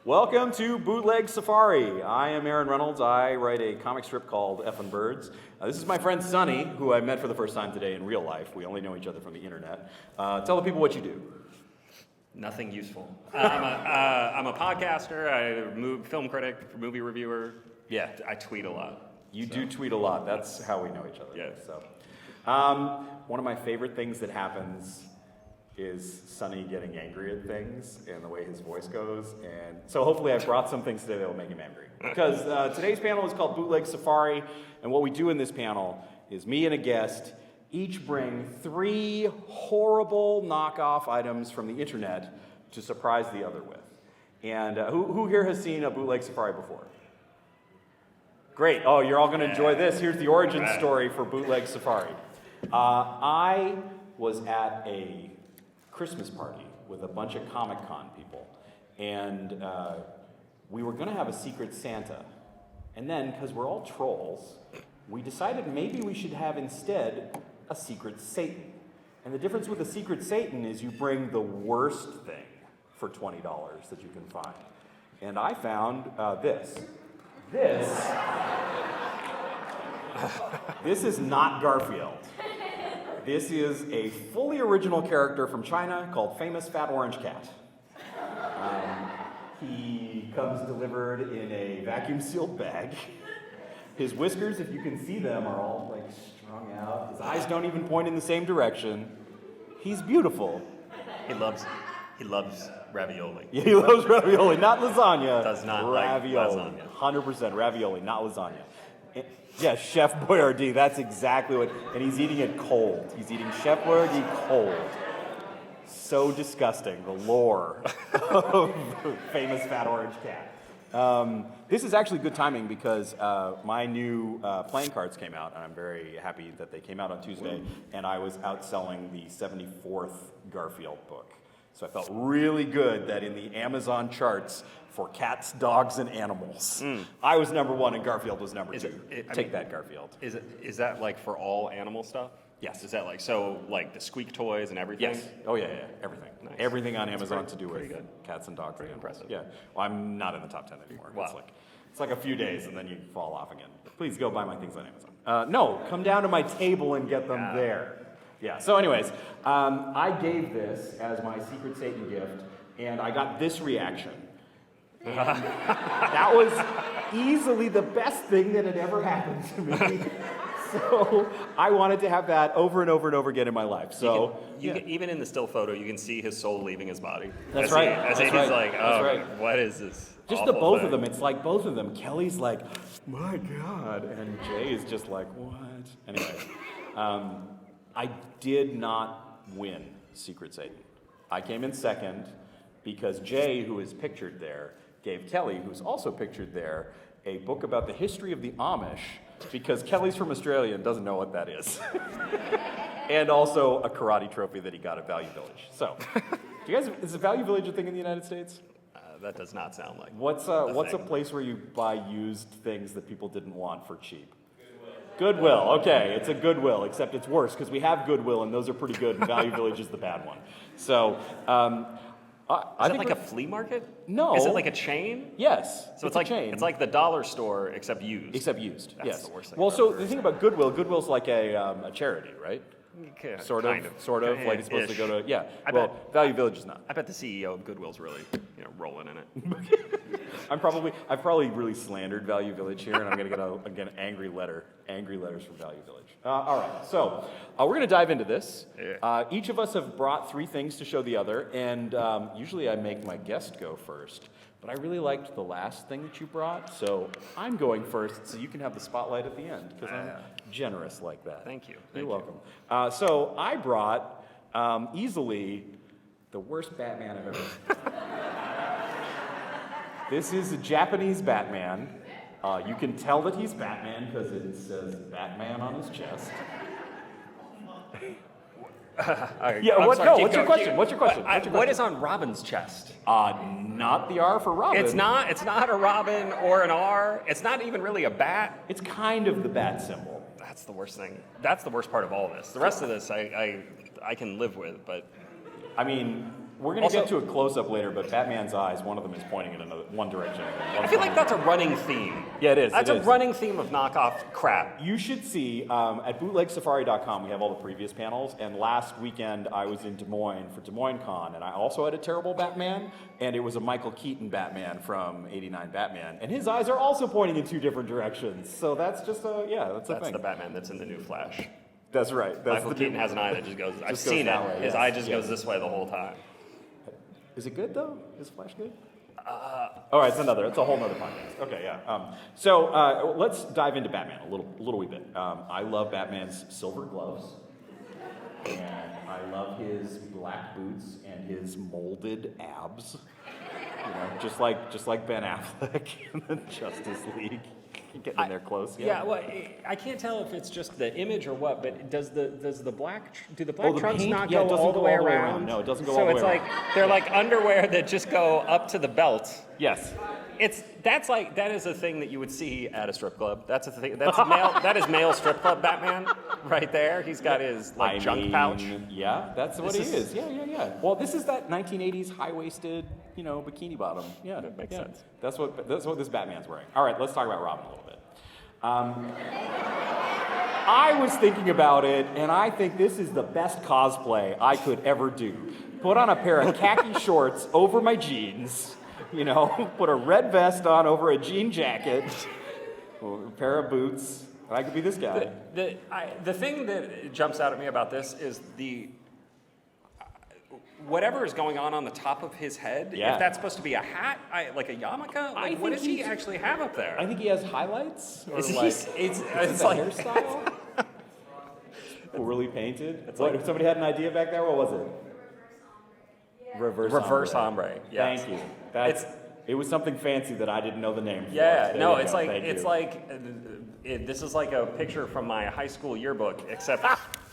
Welcome to Bootleg Safari. I am Aaron Reynolds. I write a comic strip called Effin Birds. This is my friend Sonny, who I met for the first time today in real life. We only know each other from the internet. Tell the people what you do. Nothing useful. I'm a podcaster, film critic, movie reviewer. Yeah, I tweet a lot. You do tweet a lot. That's how we know each other. Yeah. So, one of my favorite things that happens is Sonny getting angry at things and the way his voice goes. And so hopefully I brought some things today that will make him angry. Because today's panel is called Bootleg Safari, and what we do in this panel is me and a guest each bring 3 horrible knockoff items from the internet to surprise the other with. And who here has seen a Bootleg Safari before? Great. Oh, you're all going to enjoy this. Here's the origin story for Bootleg Safari. I was at a Christmas party with a bunch of Comic-Con people, and we were going to have a secret Santa. And then, because we're all trolls, we decided maybe we should have instead a secret Satan. And the difference with a secret Satan is you bring the worst thing for $20 that you can find. And I found this. This is not Garfield. This is a fully original character from China called Famous Fat Orange Cat. He comes delivered in a vacuum-sealed bag. His whiskers, if you can see them, are all like strung out. His eyes don't even point in the same direction. He's beautiful. He loves ravioli. Yeah, he loves ravioli, not lasagna. Does not ravioli. like lasagna. 100% ravioli, not lasagna. Yeah, Chef Boyardee, that's exactly what, and he's eating it cold. He's eating Chef Boyardee cold. So disgusting, the lore of Famous Fat Orange Cat. This is actually good timing because my new playing cards came out, and I'm very happy that they came out on Tuesday, and I was out selling the 74th Garfield book. So I felt really good that in the Amazon charts for cats, dogs, and animals, I was number 1 and Garfield was number 2. Take that, Garfield. Is that like for all animal stuff? Yes. Is that like the squeak toys and everything? Yes. Oh yeah, everything. Nice. Everything on Amazon to do with good. cats and dogs. Pretty impressive. Yeah. Well, I'm not in the top 10 anymore. Wow. It's like a few days and then you fall off again. Please go buy my things on Amazon. No, come down to my table and get them there. Yeah. So anyways, I gave this as my secret Satan gift, and I got this reaction. And that was easily the best thing that had ever happened to me. So I wanted to have that over and over and over again in my life. So even in the still photo, you can see his soul leaving his body. That's right. He's like, what is this? Just the both of them. It's like both of them. Kelly's like, my God, and Jay is just like, what? Anyway, I did not win Secret Satan. I came in second because Jay, who is pictured there, gave Kelly, who's also pictured there, a book about the history of the Amish, because Kelly's from Australia and doesn't know what that is. And also a karate trophy that he got at Value Village. So, is the Value Village a thing in the United States? That does not sound like What's a place where you buy used things that people didn't want for cheap? Goodwill. Okay, it's a Goodwill, except it's worse because we have Goodwill and those are pretty good and Value Village is the bad one. So, is it like a flea market? No. Is it like a chain? Yes. So it's like a chain. It's like the dollar store except used. Except used. That's yes. the worst thing. Well, I've so ever the thing about Goodwill's like a charity, right? Sort of. Like it's supposed to go to. Yeah. Value Village is not. I bet the CEO of Goodwill's really, rolling in it. I've probably really slandered Value Village here, and I'm gonna get an angry letters from Value Village. All right, so we're gonna dive into this. Yeah. Each of us have brought 3 things to show the other, and usually I make my guest go first. But I really liked the last thing that you brought, so I'm going first, so you can have the spotlight at the end because I'm generous like that. Thank you. You're welcome. So I brought easily the worst Batman I've ever seen. This is a Japanese Batman. You can tell that he's Batman because it says Batman on his chest. What's your question? What is on Robin's chest? Not the R for Robin. It's not a Robin or an R. It's not even really a bat. It's kind of the bat symbol. That's the worst thing. That's the worst part of all this. The rest of this I can live with, but I mean, We're going to get to a close-up later, but Batman's eyes, one of them is pointing in one direction. I feel like that's a running theme. Yeah, it is. That's a running theme of knockoff crap. You should see, at bootlegsafari.com, we have all the previous panels, and last weekend I was in Des Moines for Des Moines Con, and I also had a terrible Batman, and it was a Michael Keaton Batman from '89 Batman, and his eyes are also pointing in two different directions, so that's just a thing. That's the Batman that's in the new Flash. That's right. Michael Keaton has an eye that just goes, I've seen it, way, his eye just goes this way the whole time. Is it good, though? Is Flash good? All right, it's a whole nother podcast. Okay, yeah. So let's dive into Batman a little wee bit. I love Batman's silver gloves, and I love his black boots and his molded abs. You know, just like Ben Affleck in the Justice League. Getting in there close. Yeah, well, I can't tell if it's just the image or what, but do the black trunks paint? not Yeah, it go doesn't all the go way all the way around? around. No, it doesn't go all the way around. So it's like they're like underwear that just go up to the belt. Yes. That is a thing that you would see at a strip club. That's a thing. That is male strip club Batman right there. He's got his junk pouch. Yeah, that's what he is. Yeah. Well, this is that 1980s high-waisted, bikini bottom. Yeah, that makes sense. That's what this Batman's wearing. All right, let's talk about Robin a little bit. I was thinking about it, and I think this is the best cosplay I could ever do. Put on a pair of khaki shorts over my jeans. Put a red vest on over a jean jacket, a pair of boots, and I could be this guy. The thing that jumps out at me about this is whatever is going on the top of his head. Yeah. If that's supposed to be a hat, like a yarmulke, what does he actually have up there? I think he has highlights. Or it's like hairstyle. Poorly painted. Somebody had an idea back there. What was it? Reverse ombre. Yes. Thank you. It was something fancy that I didn't know the name for. Yeah, no, this is like a picture from my high school yearbook, except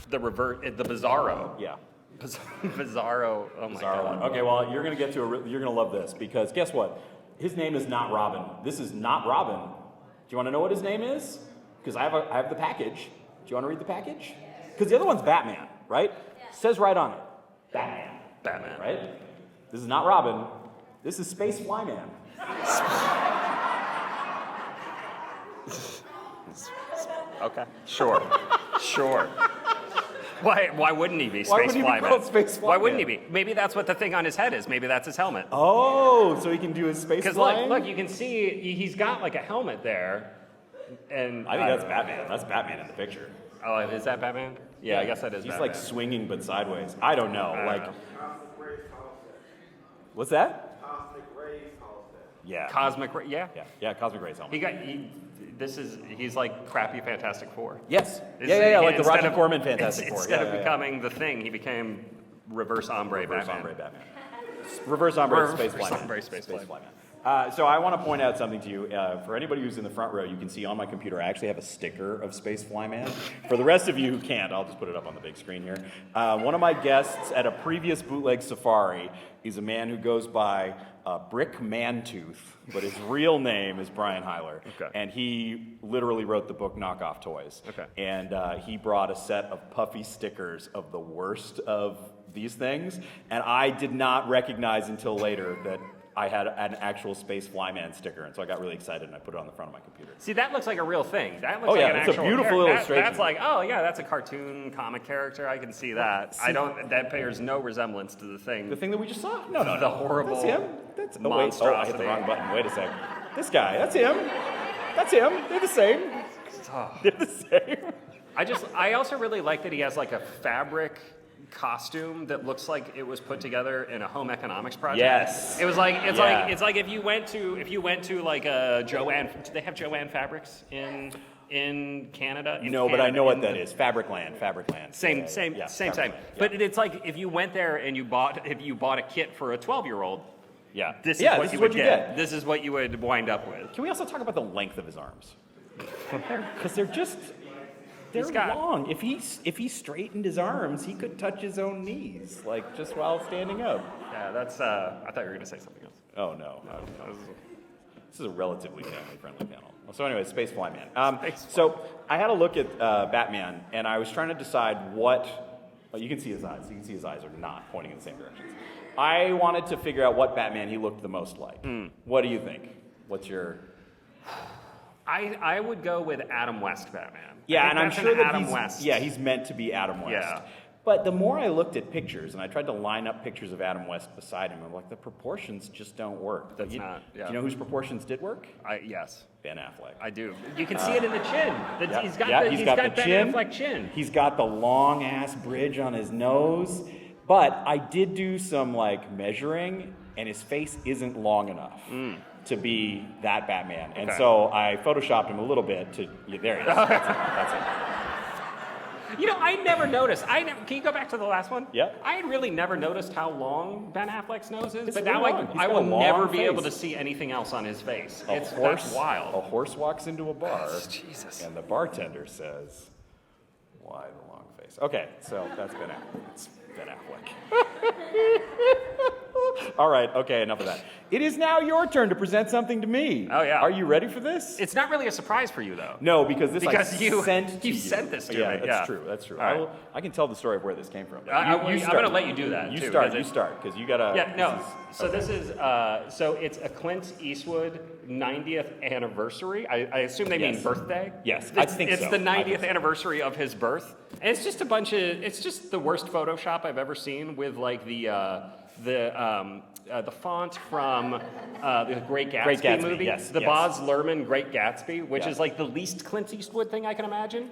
the Bizarro. Yeah. Bizarro. Oh my God. Okay, well, you're gonna love this because guess what? His name is not Robin. This is not Robin. Do you want to know what his name is? Because I have the package. Do you want to read the package? Because the other one's Batman, right? Yeah. Says right on it, Batman, right? This is not Robin. This is Space Flyman. Okay, sure. Why wouldn't he be Space Flyman? Why wouldn't he be? Maybe that's what the thing on his head is. Maybe that's his helmet. Oh, so he can do his space flying? Because look, you can see he's got like a helmet there. And I think that's Batman. That's Batman in the picture. Oh, is that Batman? Yeah, I guess that is He's Batman. like swinging but sideways. I don't know. What's that? Cosmic Rays Halstead. Yeah. Cosmic Ray, yeah. Yeah, Cosmic Rays helmet. He's like crappy Fantastic Four. Yes. Yeah, like the Roger of, Corman Fantastic Four. Instead of becoming the Thing, he became Reverse Ombre Batman. Reverse Ombre Space Flyman. So I want to point out something to you. For anybody who's in the front row, you can see on my computer, I actually have a sticker of Space Flyman. For the rest of you who can't, I'll just put it up on the big screen here. One of my guests at a previous Bootleg Safari is a man who goes by Brick Mantooth, but his real name is Brian Heiler. Okay. And he literally wrote the book Knockoff Toys. Okay. And he brought a set of puffy stickers of the worst of these things. And I did not recognize until later that I had an actual Space Flyman sticker, and so I got really excited and I put it on the front of my computer. See, that looks like a real thing. That looks like an it's actual a beautiful illustration. That's like, oh yeah, that's a cartoon comic character. I can see that. That bears no resemblance to the thing. The thing that we just saw? No. The horrible. That's him. Monstrosity. I hit the wrong button. Wait a sec. This guy. That's him. They're the same. They're the same. I also really like that he has like a fabric costume that looks like it was put together in a home economics project. Yes. It's like if you went to like a Joanne. Do they have Joanne Fabrics in Canada? But I know what that is. Fabricland. Same. Yeah. But it's like if you went there and you bought a kit for a 12-year-old. Yeah. This is what you would get. This is what you would wind up with. Can we also talk about the length of his arms? Because they're long. If he straightened his arms, he could touch his own knees, like just while standing up. Yeah, that's. I thought you were going to say something else. Oh no. This is a relatively family-friendly panel. So anyway, Space Flyman. So I had a look at Batman, and I was trying to decide what Well, you can see his eyes. You can see his eyes are not pointing in the same directions. I wanted to figure out what Batman he looked the most like. What do you think? What's your... I would go with Adam West Batman. Yeah, and I'm sure that Adam West. he's meant to be Adam West. Yeah. But the more I looked at pictures, and I tried to line up pictures of Adam West beside him, I'm like, the proportions just don't work. That's Do not, yeah. you know whose proportions did work? Yes. Ben Affleck. I do. You can see it in the chin. Yeah. He's got the Ben chin. Affleck chin. He's got the long ass bridge on his nose. But I did do some like measuring, and his face isn't long enough to be that Batman. And so I photoshopped him a little bit to. Yeah, there he is. That's it. You know, I never noticed. Can you go back to the last one? Yeah. I had really never noticed how long Ben Affleck's nose is, It's but really now long. He's I got will a long never be face. able to see anything else on his face. That's A wild. horse walks into a bar, Jesus. and the bartender says, "Why the long face?" Okay, so that's Ben Affleck. It's Ben Affleck. All right, okay, enough of that. It is now your turn to present something to me. Oh, yeah. Are you ready for this? It's not really a surprise for you, though. No, because this Because I you sent to you. sent this to me. That's Yeah. true. That's true. All right. I can tell the story of where this came from. I'm You going to let you do that. You too, start. because Because you gotta. Yeah, no. This is so it's a Clint Eastwood 90th anniversary. I assume they mean Yes. birthday. Yes, I think it's so. the I think 90th so. anniversary of his birth, and it's just a bunch of. It's just the worst Photoshop I've ever seen with like the font from the Great Gatsby movie. Yes, the yes. Baz Luhrmann Great Gatsby, which Yeah. is like the least Clint Eastwood thing I can imagine.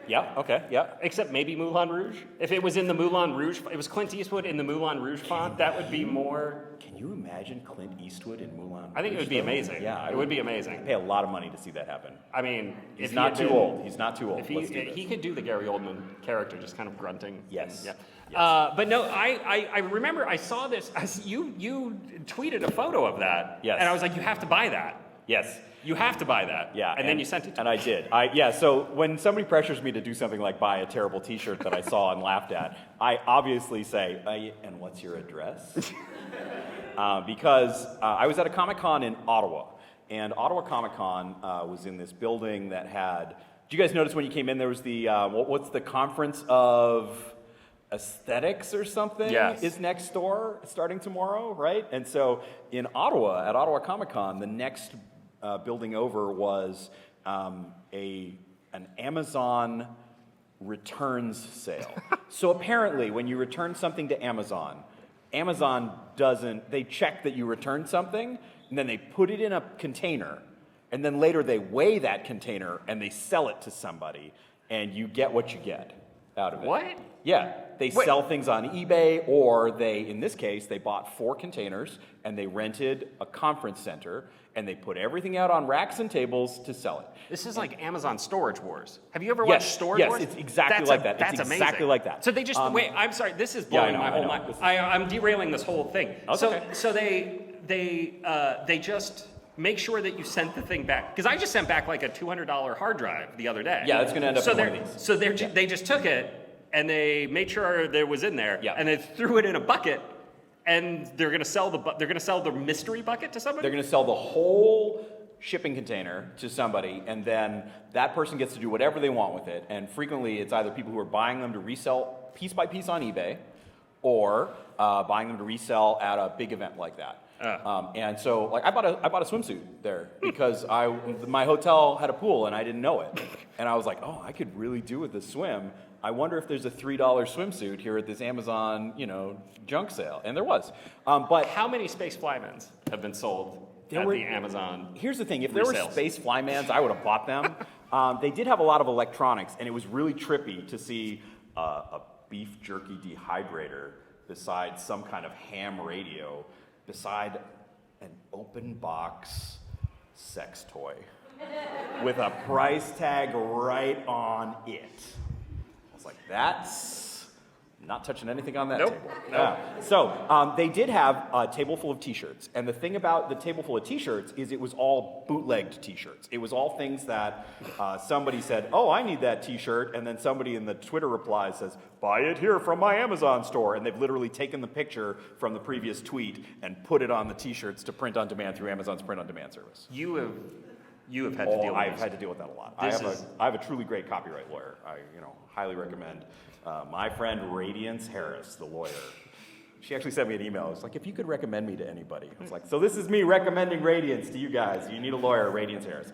Yeah. Okay. Yeah. Except maybe Moulin Rouge. If it was in the Moulin Rouge, it was Clint Eastwood in the Moulin Rouge font, that would be more. Can you imagine Clint Eastwood in Moulin Rouge? I think it would be though? amazing. Yeah, It would be amazing. I'd pay a lot of money to see that happen. I mean, He's if not he had too been- old. He's not too old. If Let's do this. he could do the Gary Oldman character, just kind of grunting. Yes. Yeah. Yes. But no, I remember I saw this. You tweeted a photo of that. Yes. And I was like, you have to buy that. Yes. You have to buy that. Yeah. And then you sent it to And me. I did. So when somebody pressures me to do something like buy a terrible T-shirt that I saw and laughed at, I obviously say, and what's your address? Because I was at a Comic-Con in Ottawa. And Ottawa Comic-Con was in this building that had... Did you guys notice when you came in, there was the... what's the conference of... aesthetics or something is next door starting tomorrow, right? And so in Ottawa, at Ottawa Comic Con, the next building over was an Amazon returns sale. So apparently when you return something to Amazon, they check that you returned something, and then they put it in a container, and then later they weigh that container and they sell it to somebody, and you get what you get out of it. What? Yeah, they sell things on eBay, or in this case, they bought 4 containers and they rented a conference center and they put everything out on racks and tables to sell it. This is like Amazon Storage Wars. Have you ever watched Storage Wars? Yes, it's exactly like that. That's It's amazing. exactly like that. So they just wait. I'm sorry. This is Yeah, I blowing know, my I whole know. mind. This is- I'm derailing this whole thing. That's so okay. so they just make sure that you sent the thing back, because I just sent back like a $200 hard drive the other day. Yeah, that's going to end up so in one they're- of these. So they just took it and they made sure there was in there. Yeah. And they threw it in a bucket. And they're gonna sell the mystery bucket to somebody. They're going to sell the whole shipping container to somebody, and then that person gets to do whatever they want with it. And frequently, it's either people who are buying them to resell piece by piece on eBay, or buying them to resell at a big event like that. And so, like, I bought a swimsuit there because my hotel had a pool and I didn't know it, and I was like, oh, I could really do with a swim. I wonder if there's a $3 swimsuit here at this Amazon, junk sale, and there was. But how many Space Flymans have been sold at the Amazon? Here's the thing: if there were resales? Space Flymans, I would have bought them. They did have a lot of electronics, and it was really trippy to see a beef jerky dehydrator beside some kind of ham radio, beside an open box sex toy with a price tag right on it. I was like, that's not touching anything on that Nope. table. Nope. Yeah. So they did have a table full of T-shirts, and the thing about the table full of T-shirts is it was all bootlegged T-shirts. It was all things that somebody said, "Oh, I need that T-shirt," and then somebody in the Twitter reply says, "Buy it here from my Amazon store," and they've literally taken the picture from the previous tweet and put it on the T-shirts to print on demand through Amazon's print on demand service. You have You have had to deal with I've this. had to deal with that a lot. This I have a truly great copyright lawyer. I highly recommend my friend Radiance Harris, the lawyer. She actually sent me an email. It's like, if you could recommend me to anybody. I was like, so this is me recommending Radiance to you guys. You need a lawyer, Radiance Harris.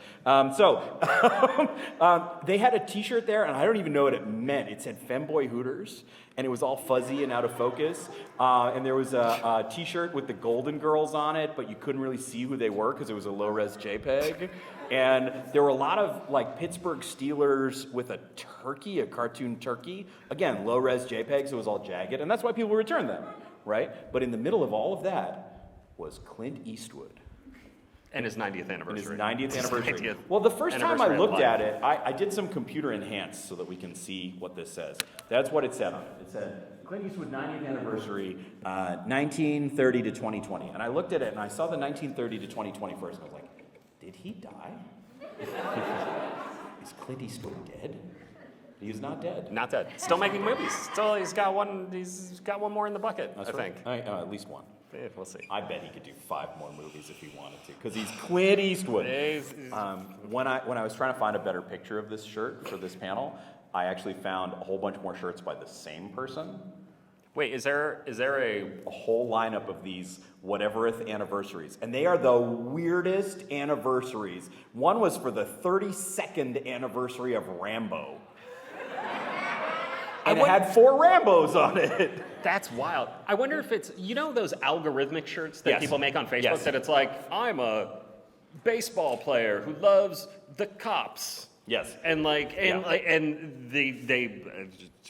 They had a t-shirt there, and I don't even know what it meant. It said Femboy Hooters, and it was all fuzzy and out of focus. And there was a t-shirt with the Golden Girls on it, but you couldn't really see who they were because it was a low-res JPEG. And there were a lot of like Pittsburgh Steelers with a turkey, a cartoon turkey. Again, low-res JPEGs, so it was all jagged, and that's why people returned them. Right? But in the middle of all of that was Clint Eastwood. And his 90th anniversary. And his 90th anniversary. 90th Well, the first time I anniversary of looked life. at it, I did some computer enhanced so that we can see what this says. That's what it said on it. It said, Clint Eastwood 90th anniversary, 1930 to 2020. And I looked at it and I saw the 1930 to 2020 first. And I was like, did he die? Is Clint Eastwood dead? He's not dead. Not dead. Still making movies. Still, he's got one more in the bucket, I think. At least one. Yeah, we'll see. I bet he could do 5 more movies if he wanted to, because he's Clint Eastwood. When I was trying to find a better picture of this shirt for this panel, I actually found a whole bunch more shirts by the same person. Wait, is there A whole lineup of these whatevereth anniversaries, and they are the weirdest anniversaries. One was for the 32nd anniversary of Rambo. And it had 4 Rambos on it. That's wild. I wonder if it's, you know those algorithmic shirts that Yes. people make on Facebook Yes. that it's like, I'm a baseball player who loves the cops. Yes. And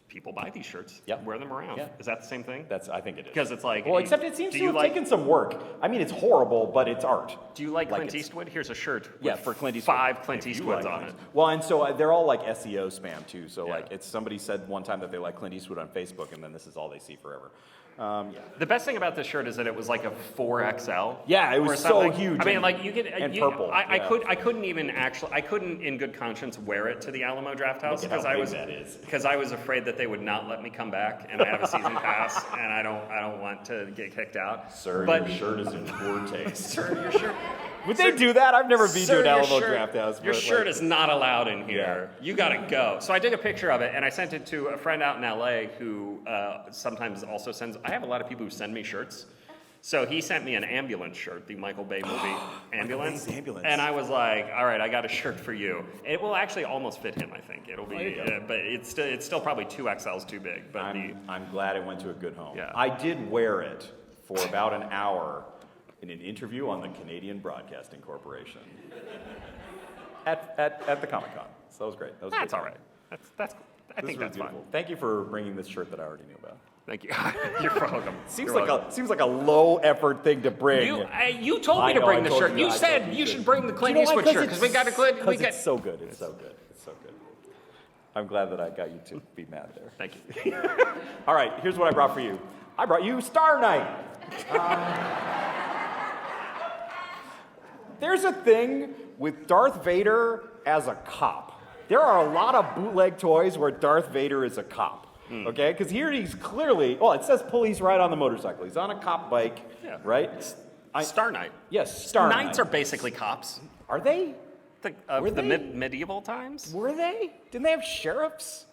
people buy these shirts, Yep. wear them around. Yeah. Is that the same thing? I think it is. Because it's like, Well, except it seems do to you have like, taken some work. I mean, it's horrible, but it's art. Do you like Clint it's- Eastwood? Here's a shirt with Yeah, for Clint Eastwood. 5 Clint If you Eastwoods like on Clint. it. Well, and so they're all like SEO spam too. So Yeah. like, it's somebody said one time that they like Clint Eastwood on Facebook, and then this is all they see forever. Yeah. The best thing about this shirt is that it was like a 4XL. Yeah, it was or so something. huge I mean, and- like you could, and you, purple, I yeah. couldn't even actually, I couldn't in good conscience wear it to the Alamo Draft House Look at how I big was that is. because I was afraid that they would not let me come back, and I have a season pass, and I don't want to get kicked out. Sir, but your shirt is in poor taste. sir, your shirt. Would they do that? I've never been Sir, to an your Alamo shirt- Draft House. Your but, shirt like, is not allowed in here. You gotta go. So I took a picture of it and I sent it to a friend out in LA who sometimes also sends. I have a lot of people who send me shirts. So he sent me an Ambulance shirt, the Michael Bay movie Ambulance. Bay's Ambulance. And I was like, all right, I got a shirt for you. It will actually almost fit him, I think. It'll be, There you go. but it's still probably 2XLs too big. But I'm glad it went to a good home. Yeah. I did wear it for about an hour in an interview on the Canadian Broadcasting Corporation at the Comic-Con. So that was great. That was a that's good all right. That's I This think was that's fine. beautiful. Thank you for bringing this shirt that I already knew about. Thank you. You're welcome. Seems You're like welcome. a low effort thing to bring. You told me I to know, bring I the told shirt. you, You I told said you you to. should bring the Clint You know why? Eastwood shirt because we got a Clint. We got. It's so good. It's so good. It's so good. I'm glad that I got you to be mad there. Thank you. All right, here's what I brought for you. I brought you Star Knight. There's a thing with Darth Vader as a cop. There are a lot of bootleg toys where Darth Vader is a cop. Okay, because here he's clearly, well, it says police right on the motorcycle. He's on a cop bike, Yeah. right? Star Knight. Yes, Star Knight. Knights are basically cops. Are they? Of Were the they? medieval times? Were they? Didn't they have sheriffs?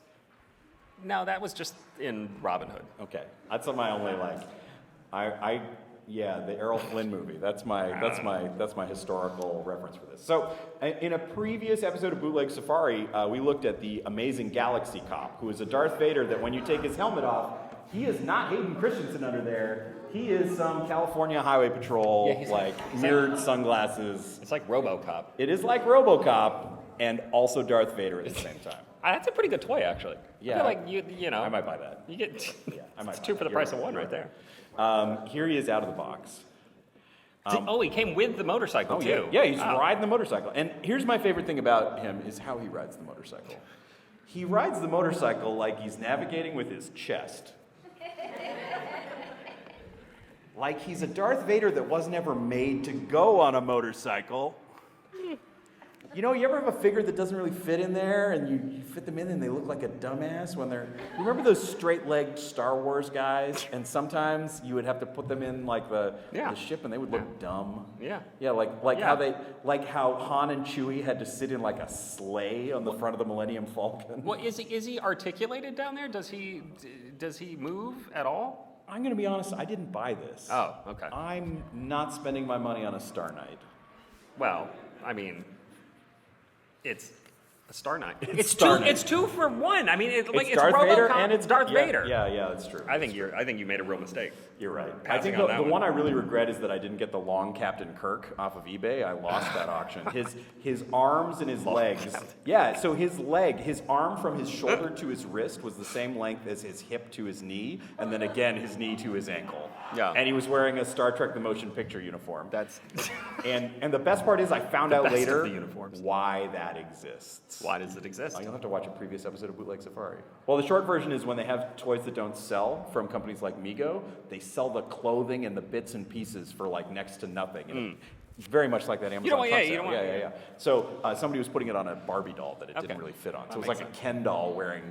No, that was just in Robin Hood. Okay, that's my only like. Yeah, the Errol Flynn movie. That's my historical reference for this. So, in a previous episode of Bootleg Safari, we looked at the amazing Galaxy Cop, who is a Darth Vader that when you take his helmet off, he is not Hayden Christensen under there. He is some California Highway Patrol, mirrored sunglasses. It's like RoboCop. It is like RoboCop and also Darth Vader at the same time. That's a pretty good toy, actually. Yeah. I feel like you know. I might buy that. You get. Yeah, I might It's buy 2 for that. the You're price of right. 1 You're right there. Here he is out of the box. He came with the motorcycle Oh, too. yeah, he's Wow. riding the motorcycle. And here's my favorite thing about him is how he rides the motorcycle. He rides the motorcycle like he's navigating with his chest. Like he's a Darth Vader that wasn't ever made to go on a motorcycle. You know, you ever have a figure that doesn't really fit in there, and you fit them in, and they look like a dumbass when they're. You remember those straight-legged Star Wars guys? And sometimes you would have to put them in like the ship, and they would look dumb. Yeah. Yeah, how Han and Chewie had to sit in like a sleigh on the front of the Millennium Falcon. Well, is he articulated down there? Does he move at all? I'm gonna be honest. I didn't buy this. Oh, okay. I'm not spending my money on a Star Knight. Well, I mean. It's a Star Knight. It's Star Knight. It's 2 for 1. I mean, it's Darth Vader RoboCop and it's Darth Vader. Yeah, that's true. I think you made a real mistake. You're right. I Passing think on the that one I really regret is that I didn't get the long Captain Kirk off of eBay. I lost that auction. His arms and his legs. Yeah, so his arm from his shoulder to his wrist was the same length as his hip to his knee, and then again his knee to his ankle. Yeah. And he was wearing a Star Trek the Motion Picture uniform. And the best part is I found out later why that exists. Why does it exist? You'll have to watch a previous episode of Bootleg Safari. Well, the short version is when they have toys that don't sell from companies like Mego, they sell the clothing and the bits and pieces for like next to nothing. And very much like that Amazon truck sale. Yeah. So somebody was putting it on a Barbie doll that it didn't really fit on. So it was like a Ken doll wearing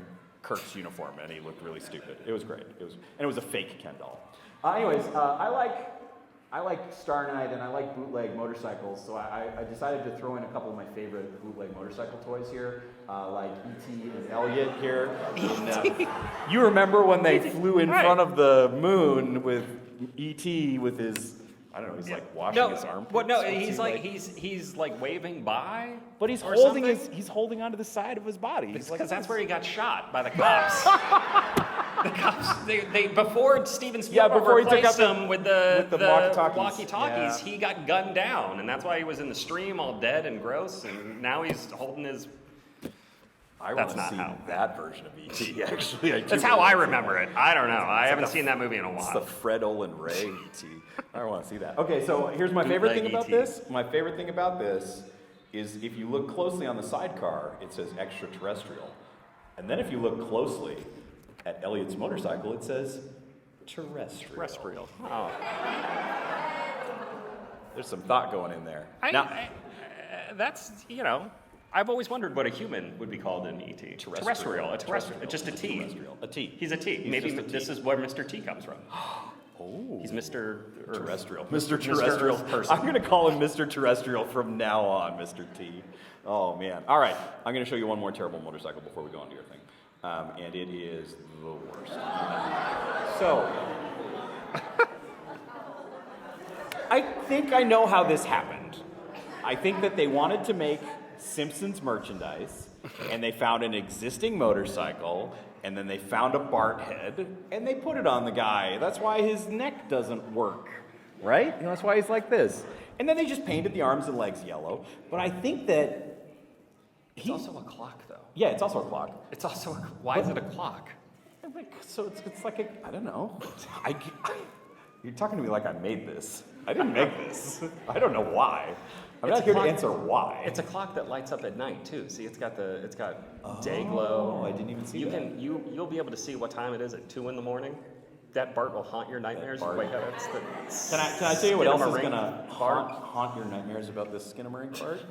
Kirk's uniform, and he looked really stupid. It was great. It was a fake Ken doll. Anyways, I like Star Knight and I like bootleg motorcycles, so I decided to throw in a couple of my favorite bootleg motorcycle toys here, like E.T. and Elliot here. And, you remember when they flew in front of the moon with E.T. with his, I don't know, he's like washing his armpits. Well, no, he's like waving by. But he's holding onto the side of his body. Because that's where he got shot by the cops. The cops, they before Steven Spielberg replaced him with the walkie-talkies, he got gunned down, and that's why he was in the stream all dead and gross, and now he's holding his... I want to see that version of E.T., actually. That's how I remember it. I don't know. I haven't seen that movie in a while. It's the Fred Olin Ray E.T. I don't want to see that. Okay, so here's my favorite thing about this. My favorite thing about this is if you look closely on the sidecar, it says extraterrestrial. And then if you look closely at Elliot's motorcycle, it says terrestrial. Oh. There's some thought going in there. That's, I've always wondered what a human would be called in E.T. Terrestrial. Just a T. A T. He's a T. Maybe this is where Mr. T comes from. Oh. He's Mr. Terrestrial. Mr. Terrestrial. I'm going to call him Mr. Terrestrial from now on, Mr. T. Oh, man. All right. I'm going to show you one more terrible motorcycle before we go on to your thing. And it is the worst. So, I think I know how this happened. I think that they wanted to make Simpsons merchandise, and they found an existing motorcycle, and then they found a Bart head, and they put it on the guy. That's why his neck doesn't work, right? That's why he's like this. And then they just painted the arms and legs yellow. But I think that it's also a clock, though. Yeah, it's also a clock. Why is it a clock? So it's like I don't know. You're talking to me like I made this. I didn't make this. I don't know why. I'm not here to answer why. It's a clock that lights up at night too. See, it's got day glow. I didn't even see that. You'll be able to see what time it is at 2 a.m. That Bart will haunt your nightmares. You wake up. Can I tell you what else is gonna haunt your nightmares about this Skinamarink Bart?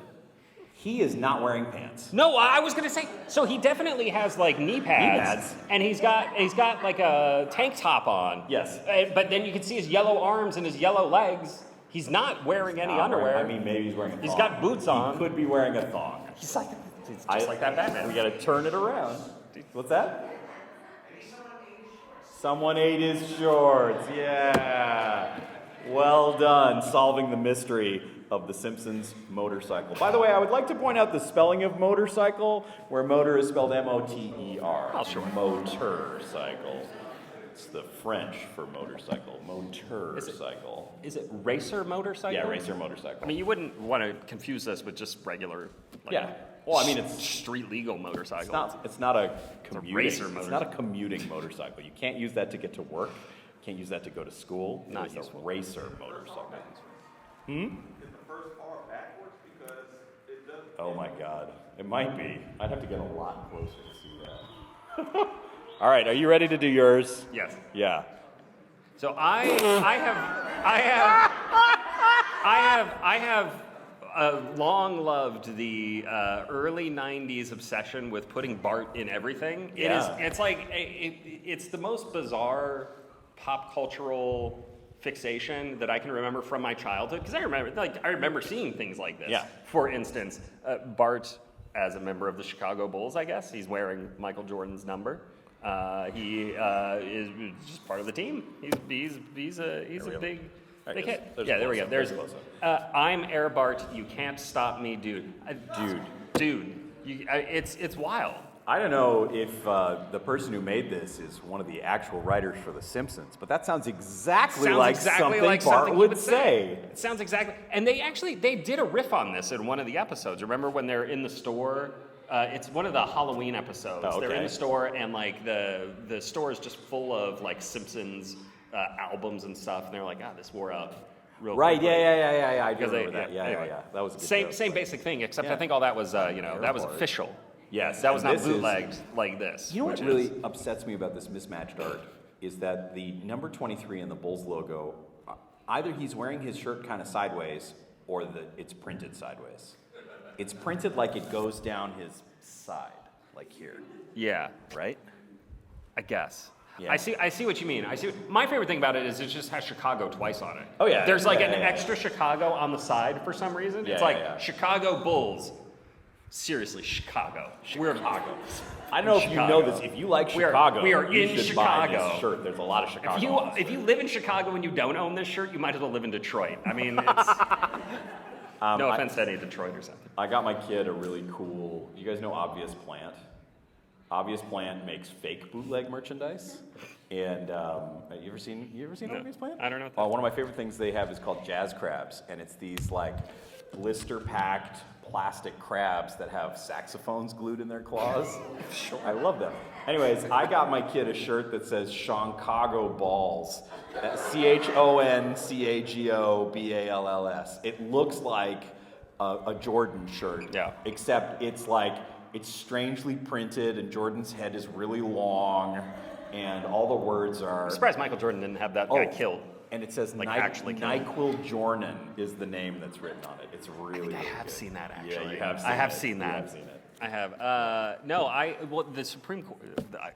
He is not wearing pants. No, I was gonna say. So he definitely has like knee pads. And he's got like a tank top on. Yes. But then you can see his yellow arms and his yellow legs. He's not wearing any underwear. Maybe he's wearing a thong. He's got boots on. He could be wearing a thong. He's just like that Batman. We gotta turn it around. What's that? Someone ate his shorts. Yeah. Well done, solving the mystery of the Simpsons motorcycle. By the way, I would like to point out the spelling of motorcycle, where motor is spelled M-O-T-E-R. Oh, sure. Motorcycle. It's the French for motorcycle. Motorcycle. Is it racer motorcycle? Yeah, racer motorcycle. I mean, you wouldn't want to confuse this with just regular. Yeah. Well, I mean, it's street legal motorcycle. It's not a commuting. Racer it's not a commuting motorcycle. You can't use that to get to work. You can't use that to go to school. Not it's a racer motorcycle. Is the first car backwards because it doesn't? Oh my God, it might be. I'd have to get a lot closer to see that. All right, are you ready to do yours? Yes. Yeah. So I have long loved the early '90s obsession with putting Bart in everything. Yeah. It's the most bizarre pop cultural fixation that I can remember from my childhood. Because I remember seeing things like this. Yeah. For instance, Bart, as a member of the Chicago Bulls, I guess he's wearing Michael Jordan's number. He is just part of the team. He's a big hit. Yeah, there we go. There's I'm Air Bart. You can't stop me, dude. Dude. It's wild. I don't know if the person who made this is one of the actual writers for The Simpsons, but that sounds exactly like something Bart would say. It sounds exactly. And they did a riff on this in one of the episodes. Remember when they're in the store? It's one of the Halloween episodes. Oh, okay. They're in the store, and like the store is just full of like Simpsons albums and stuff. And they're like, this wore out real Right? quickly. Yeah. I do remember that. Anyway. Yeah. That was a good same joke. same basic thing, except Yeah. I think all that was that was Bart. official. Yes, That was and not this is- bootlegged like this. You know what which really is- upsets me about this mismatched art is that the number 23 in the Bulls logo, either he's wearing his shirt kind of sideways or it's printed sideways. It's printed like it goes down his side, like here, Yeah. right? I guess. Yeah. I see what you mean. My favorite thing about it is it just has Chicago twice on it. Oh, yeah. There's like Yeah, an yeah. extra Chicago on the side for some reason. Yeah, It's like yeah. Chicago Bulls. Seriously, Chicago. We're Chicago. I don't know if you Chicago. know this. If you like We are- Chicago, we are you in should buy Chicago. this shirt. There's a lot of Chicago. If you live in Chicago and you don't own this shirt, you might as well live in Detroit. I mean, it's no offense to any Detroit or something. I got my kid a really cool. You guys know Obvious Plant? Obvious Plant makes fake bootleg merchandise. And you ever seen No, Obvious Plant? I don't know what that One of my favorite things they have is called jazz crabs, and it's these like blister-packed plastic crabs that have saxophones glued in their claws. I love them. Anyways, I got my kid a shirt that says Chicago Balls. CHONCAGOBALLS. It looks like a Jordan shirt. Yeah. Except it's strangely printed, and Jordan's head is really long, and all the words are. I'm surprised Michael Jordan didn't have that guy killed. And it says actually killed. NyQuil Jordan is the name that's written on it. It's really, I really have good. seen that actually. Yeah, you have seen I have it. seen You that. have seen it. I have. The Supreme Court. I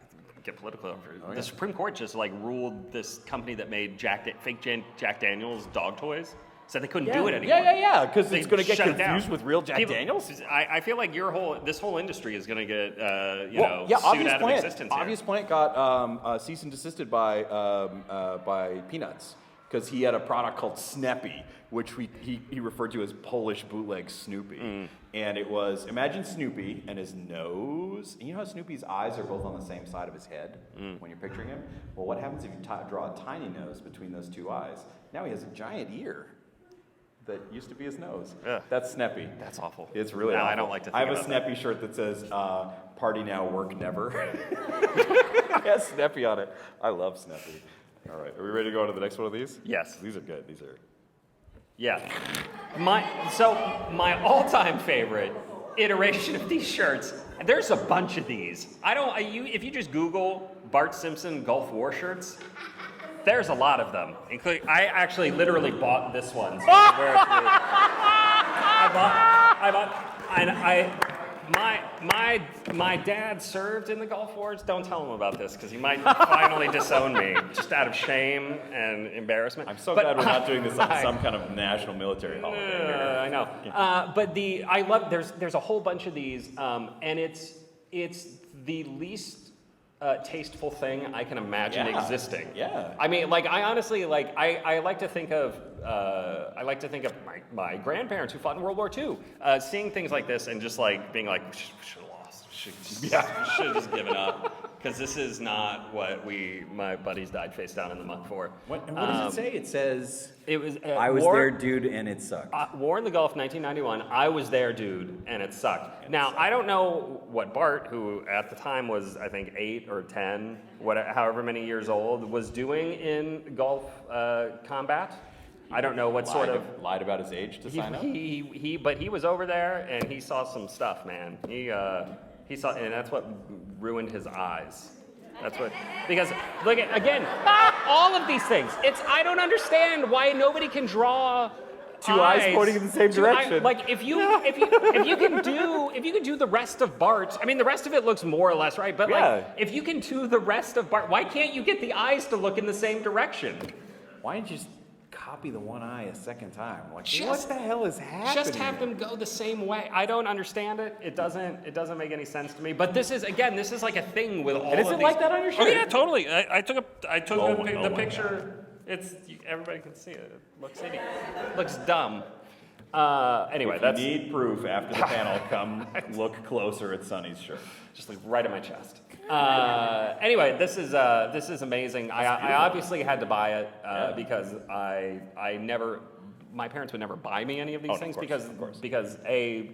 get political over it. yeah. The Supreme Court just ruled this company that made fake Jack Daniels dog toys. Said they couldn't do it anymore. Yeah, because They it's going to get shut it down. confused with real Jack People- Daniels. I feel like this whole industry is going to get sued Obvious out of Plant. existence. here. Obvious Plant got cease and desisted by Peanuts because he had a product called Snappy, which he referred to as Polish bootleg Snoopy. And it was, imagine Snoopy and his nose. And you know how Snoopy's eyes are both on the same side of his head when you're picturing him? Well, what happens if you draw a tiny nose between those two eyes? Now he has a giant ear that used to be his nose. Ugh. That's Snappy. That's awful. It's really No, awful. I don't like to think I have a about Snappy shirt that says, party now, work never. It has Snappy on it. I love Snappy. All right, are we ready to go on to the next one of these? Yes. These are good. These are. Yeah. My all-time favorite iteration of these shirts. There's a bunch of these. If you just Google Bart Simpson Gulf War shirts, there's a lot of them. Including, I actually literally bought this one. So my dad served in the Gulf Wars. Don't tell him about this because he might finally disown me just out of shame and embarrassment. I'm so glad we're not doing this on some kind of national military holiday. I know. But I love. There's a whole bunch of these, and it's the least tasteful thing I can imagine existing. Yeah. I mean, I honestly I like to think of my grandparents who fought in World War II, seeing things like this and just being like, we should have lost. We should have just given up. Because this is not what my buddies died face down in the mud for. What does it say? It says. It was. I was there, dude, and it sucked. War in the Gulf, 1991. I was there, dude, and it sucked. Now, I don't know what Bart, who at the time was, I think, 8 or 10, however many years old, was doing in Gulf combat. I don't know what sort of lied about his age to sign up. But he was over there and he saw some stuff, man. He saw, and that's what ruined his eyes. That's what, because look at, again, all of these things. I don't understand why nobody can draw Two eyes pointing in the same direction. Like if you can do the rest of Bart, I mean the rest of it looks more or less right, but like if you can do the rest of Bart, why can't you get the eyes to look in the same direction? Why didn't you just copy the one eye a second time? Like, what the hell is happening? Just have them go the same way. I don't understand it. It doesn't make any sense to me. But this is like a thing with all of these. Is it like that on your shirt? Oh yeah, totally. I took the picture. Everybody can see it. It looks idiot. It looks dumb. Anyway, if you need proof after the panel, come look closer at Sonny's shirt. Just like right at my chest. Anyway, this is amazing. I obviously had to buy it because my parents would never buy me any of these things because I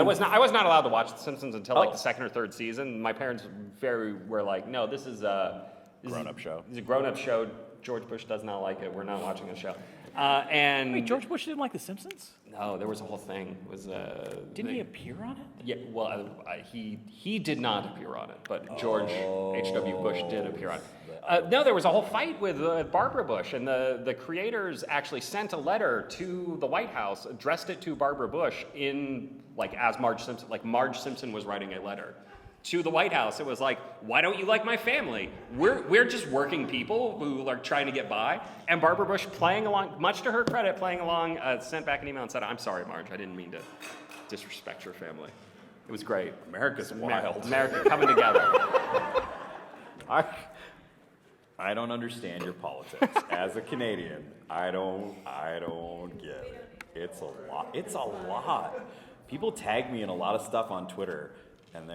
was not allowed to watch The Simpsons until like the second or third season. My parents were like, no, this is a Grown-up show. It's a grown-up show. George Bush does not like it. We're not watching the show. And wait, George Bush didn't like The Simpsons? No, there was a whole thing. Didn't he appear on it? Yeah, well, he did not appear on it, but George H.W. Bush did appear on it. No, there was a whole fight with Barbara Bush, and the creators actually sent a letter to the White House, addressed it to Barbara Bush as Marge Simpson. Like Marge Simpson was writing a letter to the White House. It was like, why don't you like my family? We're just working people who are trying to get by. And Barbara Bush, playing along, much to her credit, sent back an email and said, I'm sorry, Marge, I didn't mean to disrespect your family. It was great. America's wild. America coming together. I don't understand your politics. As a Canadian, I don't get it. It's a lot. People tag me in a lot of stuff on Twitter.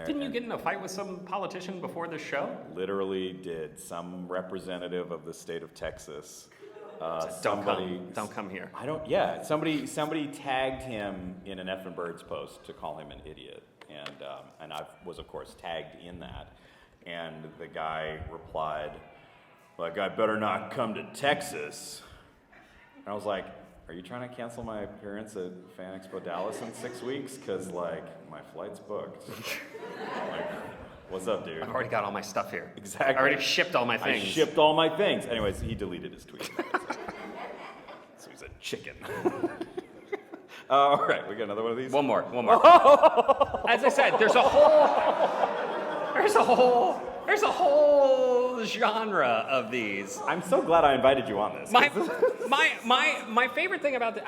Didn't you get in a fight with some politician before this show? Literally did. Some representative of the state of Texas. Don't come here. Somebody tagged him in an Effin Birds post to call him an idiot, and I was of course tagged in that. And the guy replied, "Like, I better not come to Texas." And I was like, "Are you trying to cancel my appearance at Fan Expo Dallas in 6 weeks? Because, like, my flight's booked." Like, what's up, dude? I've already got all my stuff here. Exactly. I already shipped all my things. I shipped all my things. Anyways, he deleted his tweet. So he's a chicken. All right, we got another one of these? One more. As I said, there's a whole genre of these. I'm so glad I invited you on this. My favorite thing about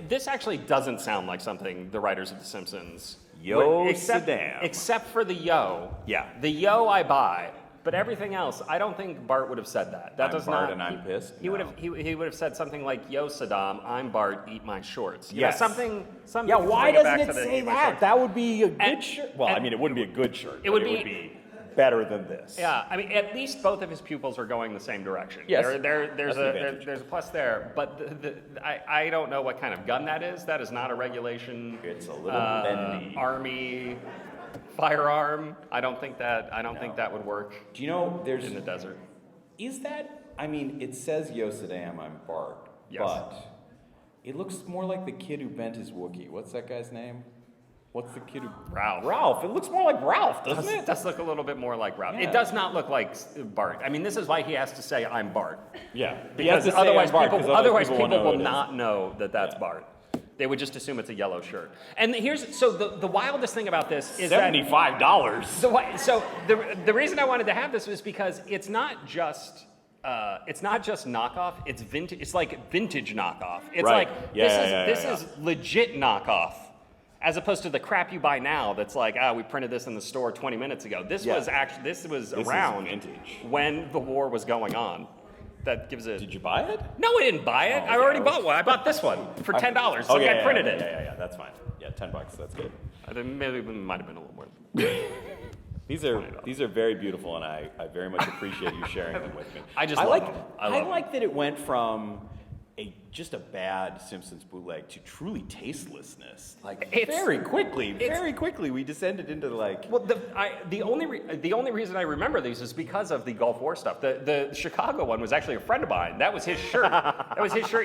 this actually doesn't sound like something the writers of The Simpsons except for the yo. Yeah. The yo I buy, but everything else, I don't think Bart would have said that. That I'm does Bart not. and I'm pissed. He would have said something like, "Yo, Saddam, I'm Bart. Eat my shorts." Yes. Something. Yeah. Why bring it doesn't back it to the say eat my that? shorts. That would be a good shirt. Well, I mean, it wouldn't be a good shirt. It would be be better than this. Yeah, I mean, at least both of his pupils are going the same direction. Yes. There's a plus there, but I don't know what kind of gun that is. That is not a regulation. It's a little bendy. Army firearm. I don't think that would work. Do you know there's in the desert? Is that? I mean, it says Yo Saddam, I'm Bart, Yes. but it looks more like the kid who bent his Wookiee. What's that guy's name? What's the kid who... Ralph. Ralph. It looks more like Ralph, doesn't it? It does look a little bit more like Ralph. Yeah. It does not look like Bart. I mean, this is why he has to say, I'm Bart. Yeah. Because otherwise people will will not know that that's Bart. They would just assume it's a yellow shirt. And the wildest thing about this is $75. So the reason I wanted to have this was because it's not just knockoff. It's vintage. It's like vintage knockoff. It's Right. like Yeah, this is legit knockoff, as opposed to the crap you buy now. That's like, we printed this in the store 20 minutes ago. This was around vintage. when the war was going on. That gives it. Did you buy it? No, I didn't buy it. I already bought one. I bought this one for $10. I printed it. Yeah, that's fine. Yeah, $10. That's good. I think maybe it might have been a little more. These are very beautiful, and I very much appreciate you sharing them with me. I love them. I like that it went from just a bad Simpsons bootleg to truly tastelessness. Like very quickly we descended into like. Well, the only reason I remember these is because of the Gulf War stuff. The Chicago one was actually a friend of mine. That was his shirt.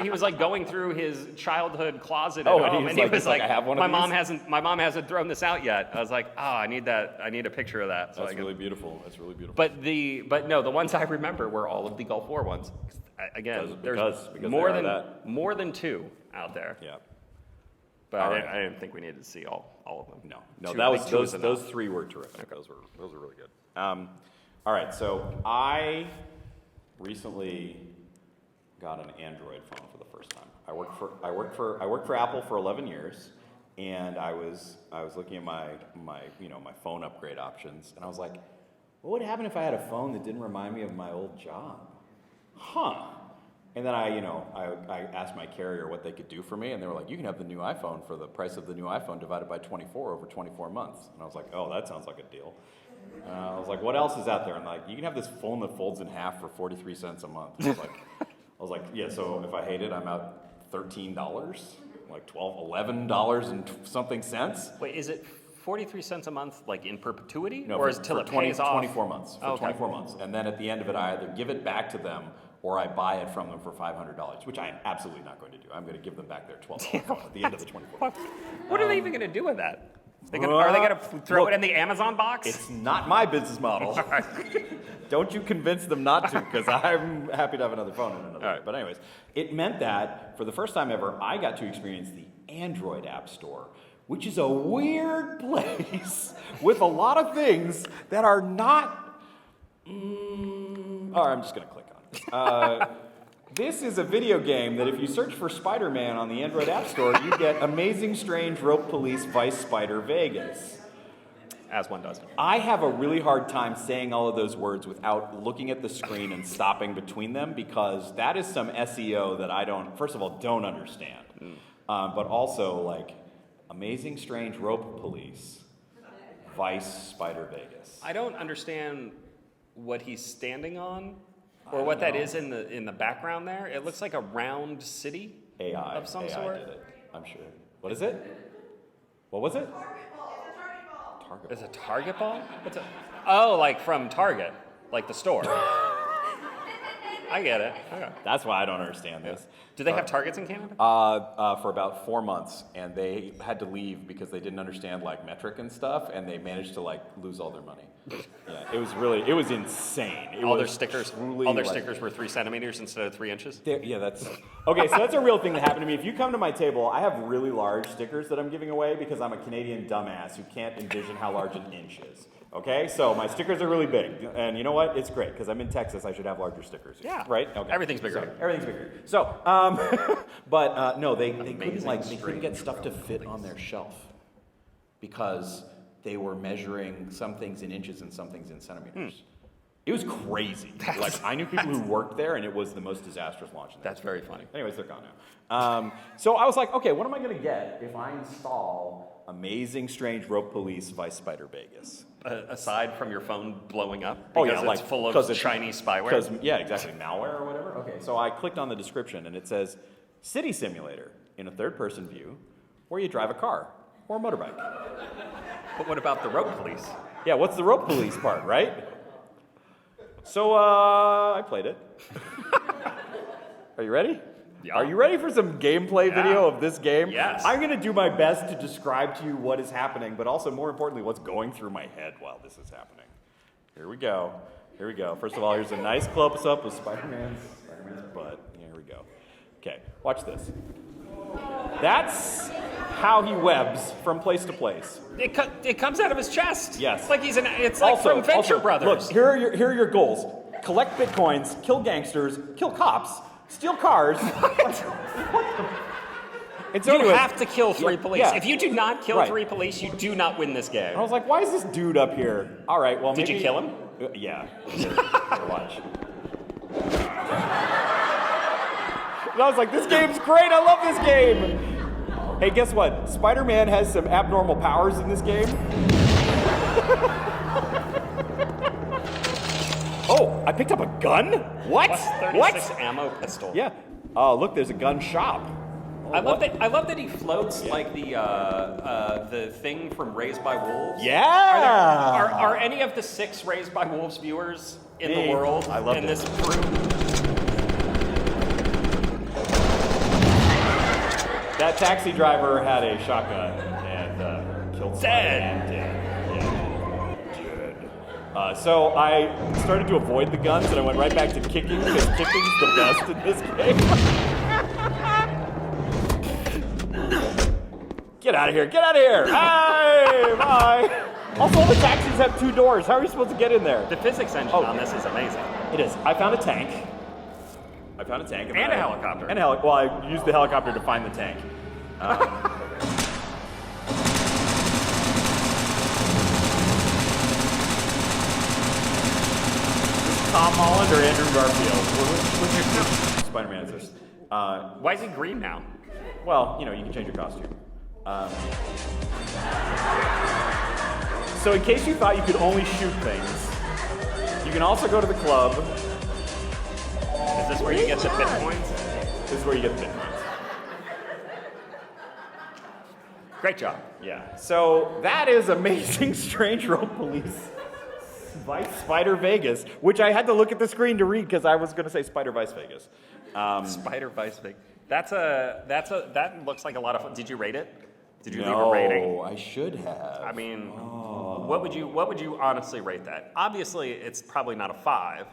He was like going through his childhood closet at home, and he was like, I have one of these? My mom hasn't thrown this out yet. I was like, I need that. I need a picture of that. That's really beautiful. That's really beautiful. But no, the ones I remember were all of the Gulf War ones. Again, Because there's they more are than that. more than 2 out there. Yeah. But All right. I didn't think we needed to see all of them. No, Two- that I was think 2 is those enough. 3 were terrific. Those were really good. All right, so I recently got an Android phone for the first time. I worked for Apple for 11 years, and I was looking at my phone upgrade options, and I was like, what would happen if I had a phone that didn't remind me of my old job? Huh. And then I asked my carrier what they could do for me, and they were like, you can have the new iPhone for the price of the new iPhone divided by 24 over 24 months. And I was like, oh, that sounds like a deal. I was like, what else is out there? And like, you can have this phone that folds in half for 43 cents a month. I was like, yeah, so if I hate it, I'm out $13, like $11 and something cents. Wait, is it 43 cents a month, like in perpetuity? No, or is it till it pays off? 24 months. For Oh, okay. 24 months. And then at the end of it, I either give it back to them or I buy it from them for $500, which I am absolutely not going to do. I'm going to give them back their $12 at the end of the 24 months. What are they even going to do with that? Are they going to throw look, it in the Amazon box? It's not my business model. Don't you convince them not to, because I'm happy to have another phone in another. All right. But anyways, it meant that for the first time ever, I got to experience the Android App Store, which is a weird place with a lot of things that are not. I'm just going to click on it. This is a video game that if you search for Spider-Man on the Android App Store, you get Amazing Strange Rope Police Vice Spider Vegas. As one does. I have a really hard time saying all of those words without looking at the screen and stopping between them, because that is some SEO that I first of all, don't understand. But also, like, Amazing Strange Rope Police Vice Spider Vegas. I don't understand what he's standing on, or what that is in the background there. It looks like a round city AI of some AI sort. did it, I'm sure. What is it? What was it? Target It's a Target ball? Oh, like from Target, like the store. I get it. Okay. That's why I don't understand this. Do they have Targets in Canada? For about 4 months, and they had to leave because they didn't understand like metric and stuff, and they managed to like lose all their money. Yeah, it was insane. All their stickers were 3 centimeters instead of 3 inches. Yeah, that's okay. So that's a real thing that happened to me. If you come to my table, I have really large stickers that I'm giving away because I'm a Canadian dumbass who can't envision how large an inch is. Okay, so my stickers are really big, and you know what? It's great because I'm in Texas. I should have larger stickers. Yeah, right. Okay. Everything's bigger. So, everything's bigger. So, but no, they couldn't get stuff to fit on their shelf because they were measuring some things in inches and some things in centimeters. It was crazy. Like, I knew people who worked there, and it was the most disastrous launch. That's very funny. Anyways, they're gone now. So I was like, okay, what am I going to get if I install Amazing Strange Rope Police Vice Spider Vegas? Aside from your phone blowing up, Oh because yeah, it's like full of Chinese spyware. Yeah, exactly, malware or whatever. Okay, so I clicked on the description, and it says city simulator in a third-person view, where you drive a car or a motorbike. But what about the rope police? Yeah, what's the rope police part, right? So I played it. Are you ready? Yeah. Are you ready for some gameplay video of this game? Yes. I'm going to do my best to describe to you what is happening, but also, more importantly, what's going through my head while this is happening. Here we go. Here we go. First of all, here's a nice close-up of Spider-Man's butt. Here we go. Okay, watch this. That's how he webs from place to place. It comes out of his chest. Yes. Like it's like from Venture Brothers. Look, here are your goals. Collect bitcoins, kill gangsters, kill cops, steal cars. And so You anyways, have to kill 3 police. yeah. If you do not kill Right. 3 police, you do not win this game. I was like, why is this dude up here? All right, well, Did you kill him? Yeah. Here, watch. And I was like, this game's great. I love this game. Hey, guess what? Spider-Man has some abnormal powers in this game. Oh, I picked up a gun? What? Plus 36 What? ammo pistol. Yeah. Oh, look, there's a gun shop. Oh, I love what? that he floats like the thing from Raised by Wolves. Yeah. Are any of the 6 Raised by Wolves viewers in Me. the world I loved in it. this group? That taxi driver had a shotgun and killed Dead. Spider-Man. Dead. So I started to avoid the guns, and I went right back to kicking, because kicking's the best in this game. Get out of here, get out of here! Hey, bye! Also, all the taxis have 2 doors. How are you supposed to get in there? The physics engine on this is amazing. It is. I found a tank. And a helicopter. And well, I used the helicopter to find the tank. Tom Holland or Andrew Garfield? Which Spider-Man is this? Why is he green now? Well, you can change your costume. So in case you thought you could only shoot things, you can also go to the club. Is this where you get the Bitcoins? This is where you get the Bitcoins. Great job. Yeah. So that is Amazing Strange Road Police Vice Spider Vegas, which I had to look at the screen to read because I was going to say Spider Vice Vegas. Spider Vice Vegas. That looks like a lot of fun. Did you rate it? Did you leave a rating? No, I should have. I mean, what would you honestly rate that? Obviously, it's probably not a 5.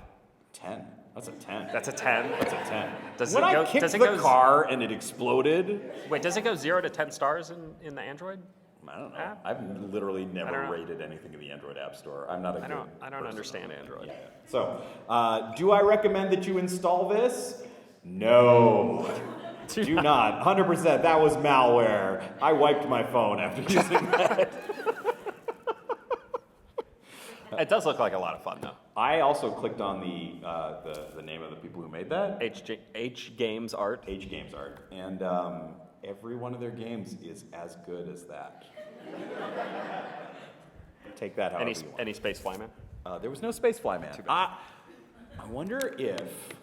10. That's a 10. That's a 10. That's a 10. Does when it go, I kicked does it the go, car and it exploded. Wait, does it go 0 to 10 stars in the Android? I don't know. app? I've literally never don't know. rated anything in the Android App Store. I'm not a I good don't person. understand Android. Yeah. So, do I recommend that you install this? No. Do not. 100%. That was malware. I wiped my phone after using that. It does look like a lot of fun, though. I also clicked on the name of the people who made that. H Games Art. H Games Art. And every one of their games is as good as that. Take that however you want. Any Space Flyman? There was no Space Flyman. I wonder if...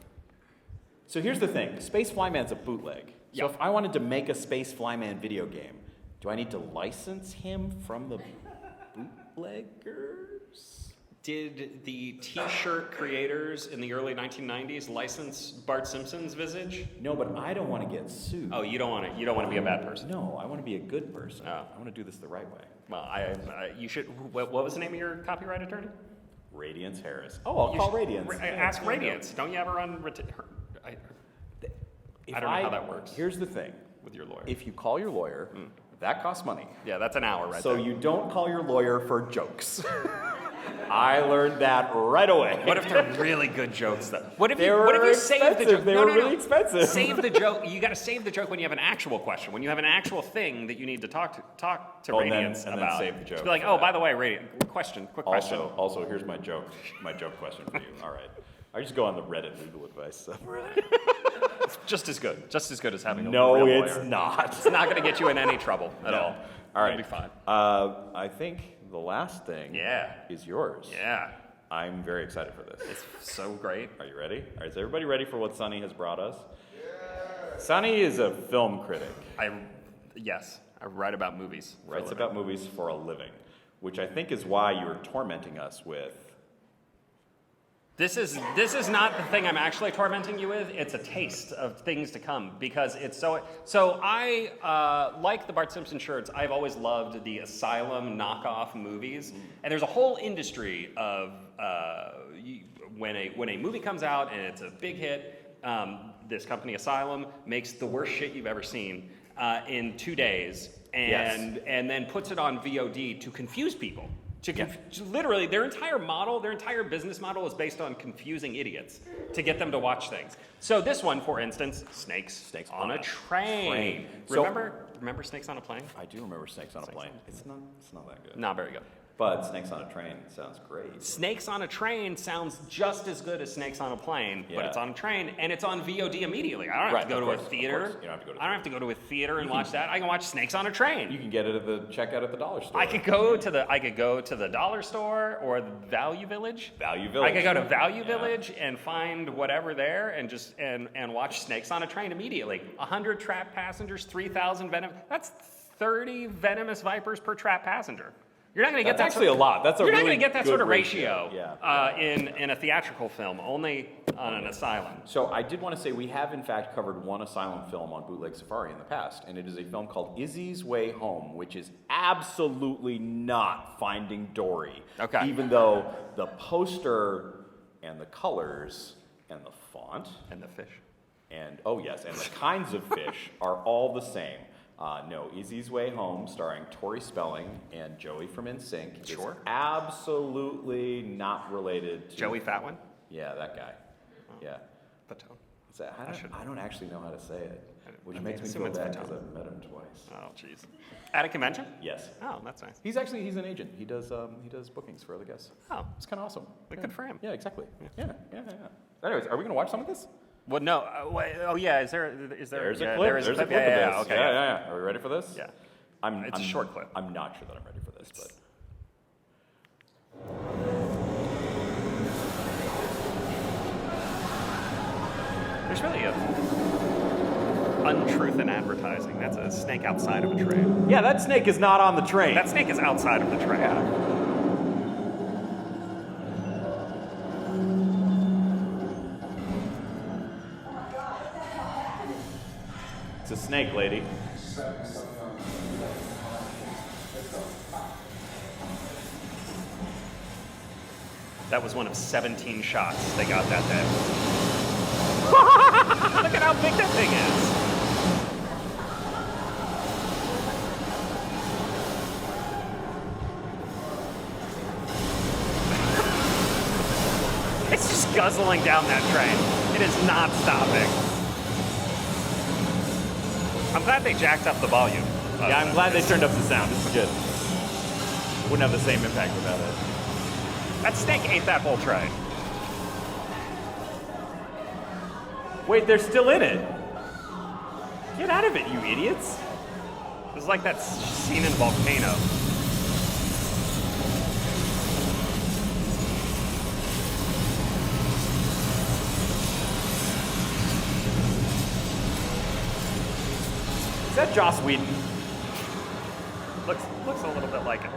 So here's the thing. Space Flyman's a bootleg. So if I wanted to make a Space Flyman video game, do I need to license him from the bootleggers? Did the T-shirt creators in the early 1990s license Bart Simpson's visage? No, but I don't want to get sued. Oh, you don't want to be a bad person. No, I want to be a good person. Oh. I want to do this the right way. Well, you should. What was the name of your copyright attorney? Radiance Harris. Oh, I'll call Radiance. Ask Radiance. Don't you ever run? I don't know how that works. Here's the thing. With your lawyer. If you call your lawyer, that costs money. Yeah, that's an hour right So there. you don't call your lawyer for jokes. I learned that right away. What if they're really good jokes, though? What if They you were save the joke? They were really expensive. Save the joke. You got to save the joke when you have an actual question. When you have an actual thing that you need to talk to Radiance and about. then save the joke. To be like, oh, by the way, Radiance, quick question. Also, here's my joke question for you. All right. I just go on the Reddit legal advice subreddit. Just as good as having a No, real it's lawyer. not. It's not going to get you in any trouble at all. All right. You'll be fine. I think the last thing is yours. Yeah. I'm very excited for this. It's so great. Are you ready? All right, is everybody ready for what Sonny has brought us? Yeah. Sonny is a film critic. Yes, I write about movies. Writes about movies for a living, which I think is why you're tormenting us with. This is not the thing I'm actually tormenting you with. It's a taste of things to come because it's so. So I like the Bart Simpson shirts. I've always loved the Asylum knockoff movies, and there's a whole industry of when a movie comes out and it's a big hit. This company Asylum makes the worst shit you've ever seen in 2 days, and then puts it on VOD to confuse people. Literally, their entire business model is based on confusing idiots to get them to watch things. So this one, for instance, Snakes on a Train. Remember Snakes on a Plane? I do remember Snakes on a Plane. It's not that good. Not very good. But Snakes on a Train sounds great. Snakes on a Train sounds just as good as Snakes on a Plane, but it's on a train and it's on VOD immediately. I don't have to go to a theater. You don't have to go to I don't have to go to a theater and watch that. I can watch Snakes on a Train. You can get it at the checkout at the dollar store. I could go to the dollar store or the Value Village. Value Village. I could go to Value Village and find whatever there and just and watch Snakes on a Train immediately. 100 trapped passengers, 3,000 venom. That's 30 venomous vipers per trapped passenger. You're not going to get That's that actually a lot. That's a You're not really going to get that good sort of ratio. ratio in a theatrical film, only on an asylum. So I did want to say we have in fact covered one asylum film on Bootleg Safari in the past, and it is a film called Izzy's Way Home, which is absolutely not Finding Dory. Okay. Even though the poster and the colors and the font And the fish. and oh yes, and the kinds of fish are all the same. No, Izzy's Way Home, starring Tori Spelling and Joey from NSYNC, Sure. is absolutely not related to Joey Fat one? Yeah, that guy. Yeah. Patone. Is that, I don't actually know how to say it, which I makes me assume feel it's bad Patone. because I've met him twice. Oh, jeez. At a convention? Yes. Oh, that's nice. He's an agent. He does bookings for other guests. Oh, It's kind of awesome. well, good for him. Yeah, exactly. Yeah. Anyways, are we gonna watch some of this? Well, no. Oh, yeah. Is there? There's yeah, a clip. There is There's a clip Yeah, of this. okay. Yeah. Are we ready for this? Yeah. I'm It's a short clip. I'm not sure that I'm ready for this, but. There's really a untruth in advertising. That's a snake outside of a train. Yeah, that snake is not on the train. That snake is outside of the train. It's a snake, lady. That was one of 17 shots they got that day. Look at how big that thing is. It's just guzzling down that train. It is not stopping. I'm glad they jacked up the volume. Yeah, I'm glad they turned up the sound. This is good. Wouldn't have the same impact without it. That snake ate that whole train. Wait, they're still in it. Get out of it, you idiots. It was like that scene in Volcano. Is that Joss Whedon? Looks a little bit like it.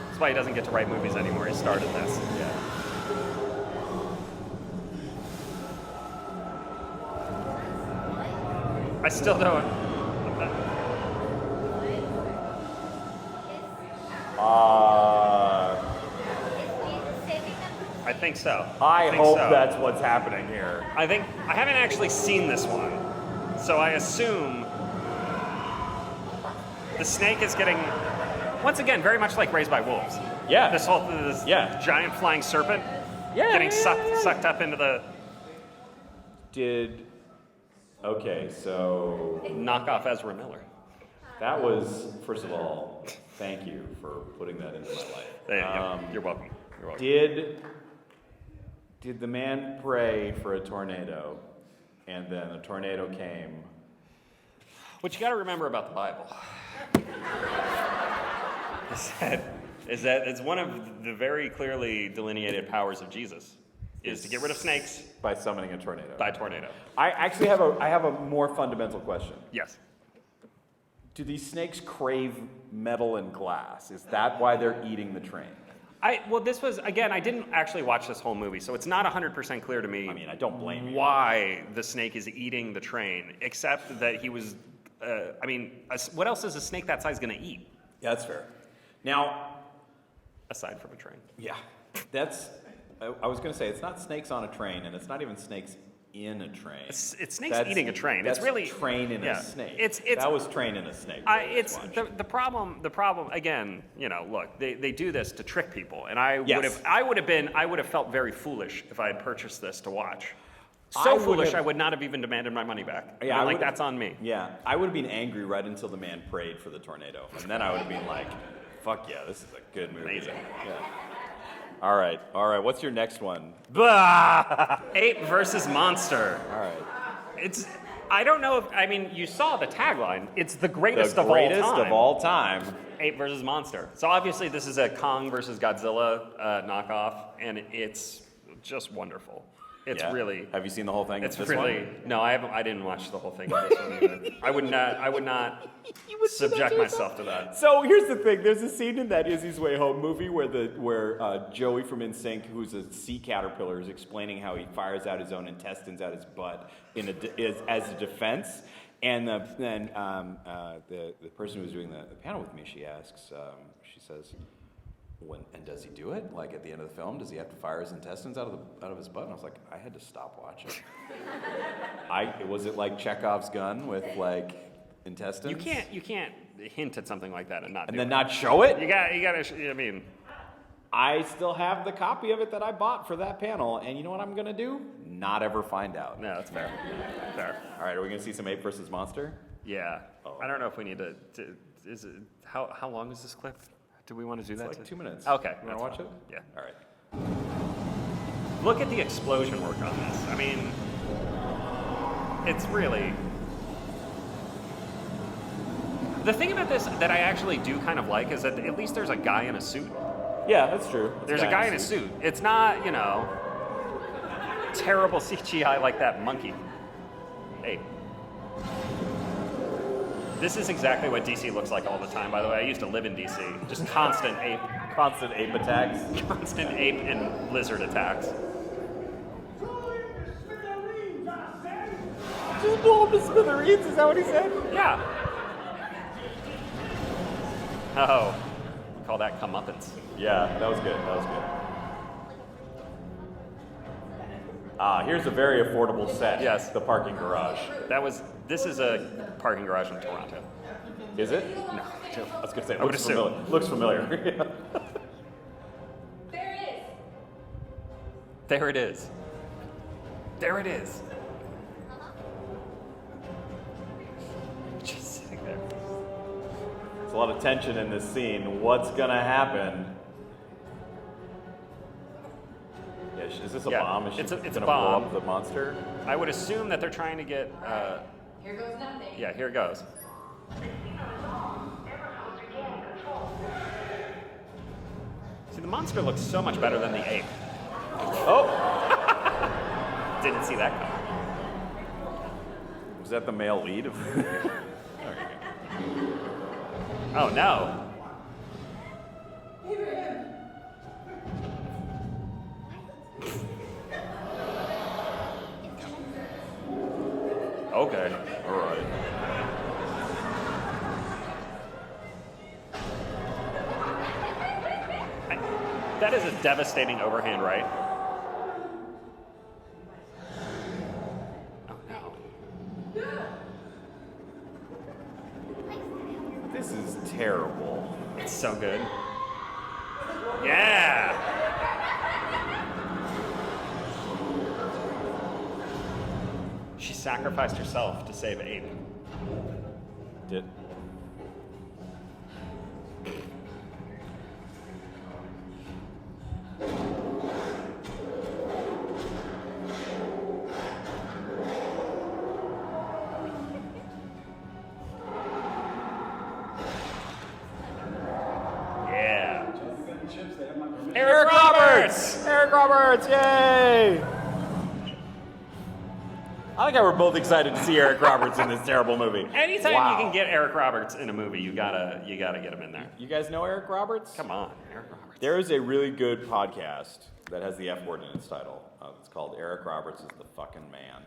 That's why he doesn't get to write movies anymore. He started this. Yeah. I still don't. I think so. I think hope so. that's what's happening here. I haven't actually seen this one, so I assume the snake is getting, once again, very much like Raised by Wolves. Yeah. This Yeah. giant flying serpent Yeah. getting sucked up into the Okay, so knockoff Ezra Miller. that was, first of all, thank you for putting that into my life. There you go. You're welcome. You're welcome. Did the man pray for a tornado, and then a tornado came? What you got to remember about the Bible is that it's one of the very clearly delineated powers of Jesus is to get rid of snakes By summoning a tornado. by tornado. I actually have a more fundamental question. Yes. Do these snakes crave metal and glass? Is that why they're eating the train? Well, this was, again, I didn't actually watch this whole movie, so it's not 100% clear to me. I mean, I don't blame you. Why the snake is eating the train, except that he was, what else is a snake that size going to eat, Yeah, that's fair. Now, aside from a train? yeah, I was going to say, it's not snakes on a train, and it's not even snakes in a train. It's snakes eating a train. It's That's really train in yeah. a snake. It's that was train in a snake. It's the problem. The problem again. Look, they do this to trick people, and I would have felt very foolish if I had purchased this to watch. So foolish, I would not have even demanded my money back. Yeah, that's on me. Yeah, I would have been angry right until the man prayed for the tornado, and then I would have been like, "Fuck yeah, this is a good movie." Amazing. Yeah. All right. What's your next one? Ape versus monster. All right. I don't know if, you saw the tagline. It's the greatest, The greatest of all time. of all time. Ape versus monster. So obviously this is a Kong versus Godzilla knockoff, and it's just wonderful. It's Yeah. really. Have you seen the whole thing? It's this really one? no. I didn't watch the whole thing of this one either. I would not subject myself to that. So here's the thing. There's a scene in that Izzy's Way Home movie where Joey from NSYNC, who's a sea caterpillar, is explaining how he fires out his own intestines out his butt as a defense. And then the person who was doing the panel with me, she asks, she says, and does he do it? Like at the end of the film, does he have to fire his intestines out of his butt? And I was like, I had to stop watching. Was it like Chekhov's gun with like intestines? You can't hint at something like that and not. And do then it. not show it? You gotta. I mean, I still have the copy of it that I bought for that panel, and you know what I'm gonna do? Not ever find out. no, that's fair. Fair. All right, are we gonna see some Ape versus Monster? Yeah. Oh. I don't know if we need to is it how long is this clip? Do we want to do that? It's like 2 minutes. Okay. You that's wanna watch fine. it? Yeah. All right. Look at the explosion work on this. I mean, it's really. The thing about this that I actually do kind of like is that at least there's a guy in a suit. Yeah, that's true. There's a guy in a suit. It's not, terrible CGI like that monkey. Hey. This is exactly what DC looks like all the time, by the way. I used to live in DC. Just constant ape. Constant ape attacks. Constant ape and lizard attacks. Just blow him to smithereens, is that what he said? Yeah. Oh. Call that comeuppance. Yeah, that was good. Here's a very affordable set. Yes. The parking garage. This is a parking garage in Toronto. Is it? No. I was gonna say, I would looks assume. familiar. Looks familiar. There it is. There it is. There it is. Just sitting there. There's a lot of tension in this scene. What's gonna happen? Yeah, is this a Yeah, bomb? Is she it's a gonna bomb. blow up the monster? I would assume that they're trying to get. Here goes nothing. Yeah, here it goes. See, the monster looks so much better than the ape. Oh! Didn't see that coming. Was that the male lead? Of Oh no. Okay. All right. That is a devastating overhand right. Oh no. This is terrible. It's so good. Yeah. She sacrificed herself to save Abe. Did. Yeah. Eric Roberts! Eric Roberts! Yay! I like how we're both excited to see Eric Roberts in this terrible movie. Anytime Wow. you can get Eric Roberts in a movie, you gotta get him in there. You guys know Eric Roberts? Come on, Eric Roberts. There is a really good podcast that has the F word in its title. It's called Eric Roberts is the Fucking Man.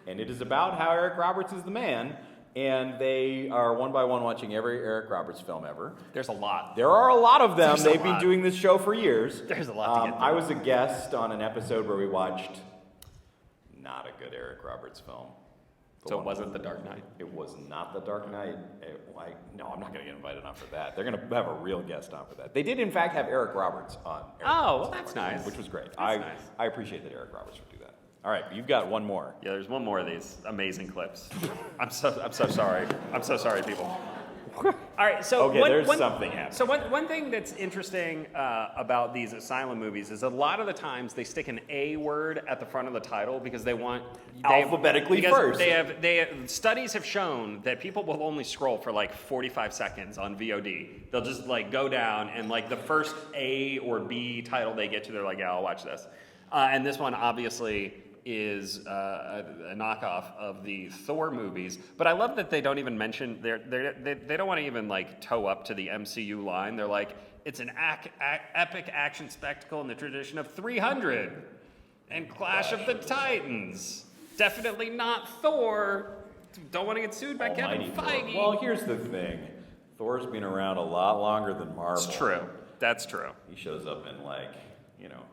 And it is about how Eric Roberts is the man, and they are one by one watching every Eric Roberts film ever. There's a lot. There are a lot of them. There's a They've been lot. doing this show for years. There's a lot to get through. I was a guest on an episode where we watched not a good Eric Roberts film. So it wasn't The Dark Knight? It was not The Dark Knight. No, I'm not going to get invited on for that. They're going to have a real guest on for that. They did, in fact, have Eric Roberts on. Well, that's nice. Which was great. Nice. I appreciate that Eric Roberts would do that. All right, you've got one more. Yeah, there's one more of these amazing clips. I'm so sorry. I'm so sorry, people. All right, so Okay, there's something happening. So one thing that's interesting about these asylum movies is a lot of the times they stick an A word at the front of the title because they want Alphabetically first. Studies have shown that people will only scroll for like 45 seconds on VOD. They'll just like go down and like the first A or B title they get to, they're like, yeah, I'll watch this. And this one obviously is a knockoff of the Thor movies, but I love that they don't even mention they don't want to even like toe up to the MCU line. They're like, it's an epic action spectacle in the tradition of 300 and Clash of the Titans. Definitely not Thor. Don't want to get sued by Kevin Feige. Well, here's the thing. Thor's been around a lot longer than Marvel. It's true. That's true. He shows up in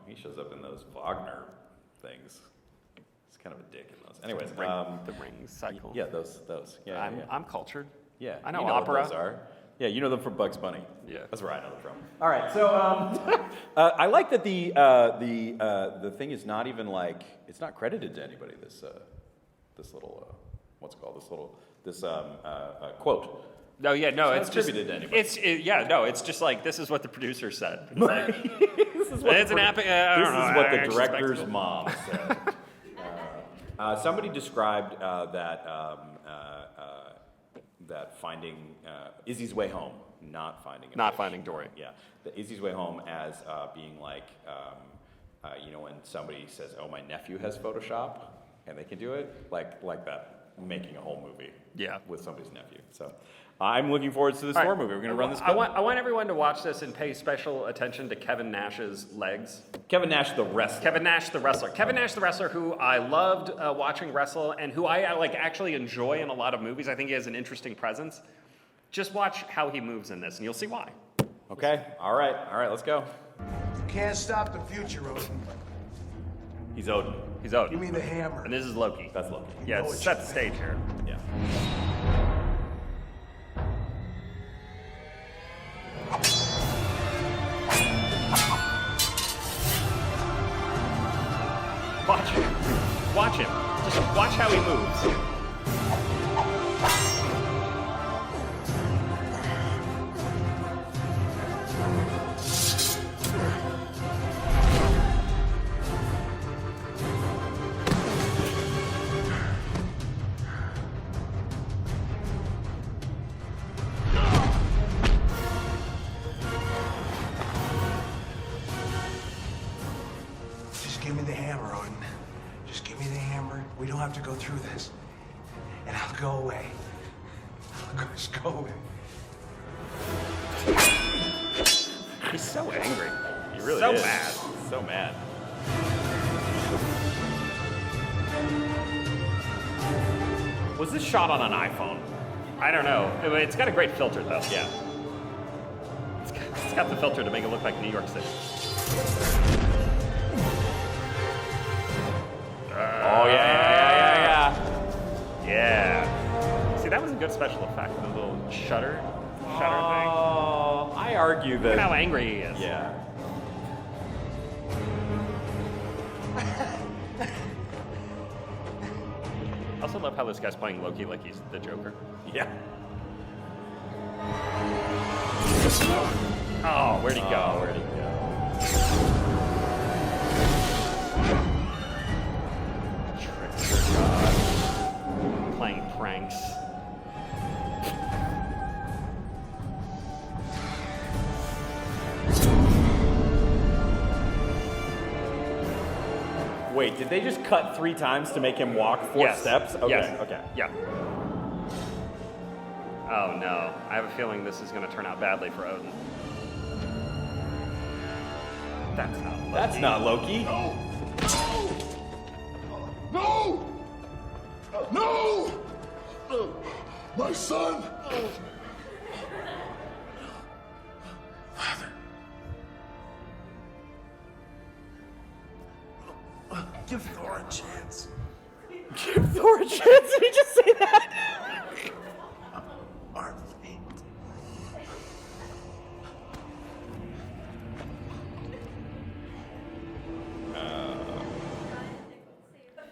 he shows up in those Wagner things. He's kind of a dick in those. Anyways, The ring cycle. yeah, those. Yeah, I'm cultured. yeah. I know you know opera. What those are. Yeah, you know them from Bugs Bunny. Yeah. That's where I know them from. All right, so I like that the thing is not even like it's not credited to anybody. This little what's it called? This quote. No, yeah, no, It's it's not just attributed to anybody. it's just like this is what the producer said. It's like, This is what it's an epic. I don't know, This is what the action director's spectacle. mom said. Somebody described that finding Izzy's Way Home, not finding. Not Finding Dory. Yeah, the Izzy's Way Home as being like, when somebody says, "Oh, my nephew has Photoshop," and they can do it, like that, making a whole movie. Yeah. With somebody's nephew. So, I'm looking forward to this All Thor right. movie. We're going to run this. I want everyone to watch this and pay special attention to Kevin Nash's legs. Kevin Nash, the wrestler. Kevin Nash, the wrestler. Kevin Nash, the wrestler, who I loved watching wrestle and who I like actually enjoy in a lot of movies. I think he has an interesting presence. Just watch how he moves in this, and you'll see why. Okay. All right. Let's go. Can't stop the future, Odin. He's Odin. He's Odin. Give me the hammer. And this is Loki. That's Loki. Yeah, know it's it's set the your stage here. Yeah. Watch him. Watch him. Just watch how he moves. Just give me the hammer, Odin. Just give me the hammer. We don't have to go through this. And I'll go away. I'll just go away. He's so angry. He really so is. mad. So mad. Was this shot on an iPhone? I don't know. It's got a great filter, though. Yeah. It's got the filter to make it look like New York City. Oh yeah. Yeah. See, that was a good special effect. The little shutter thing. Oh, I argue Look at how that. angry he is. Yeah. I also love how this guy's playing Loki like he's the Joker. Yeah. Oh, where'd he go? Where'd he go? Playing pranks. Wait, did they just cut 3 times to make him walk 4 Yes. steps? Okay. Yes. Okay. Yeah. Oh no. I have a feeling this is going to turn out badly for Odin. That's not Loki. That's not Loki. No! No! My son! Give Thor a chance. Give Thor a chance. Did he just say that? Our fate.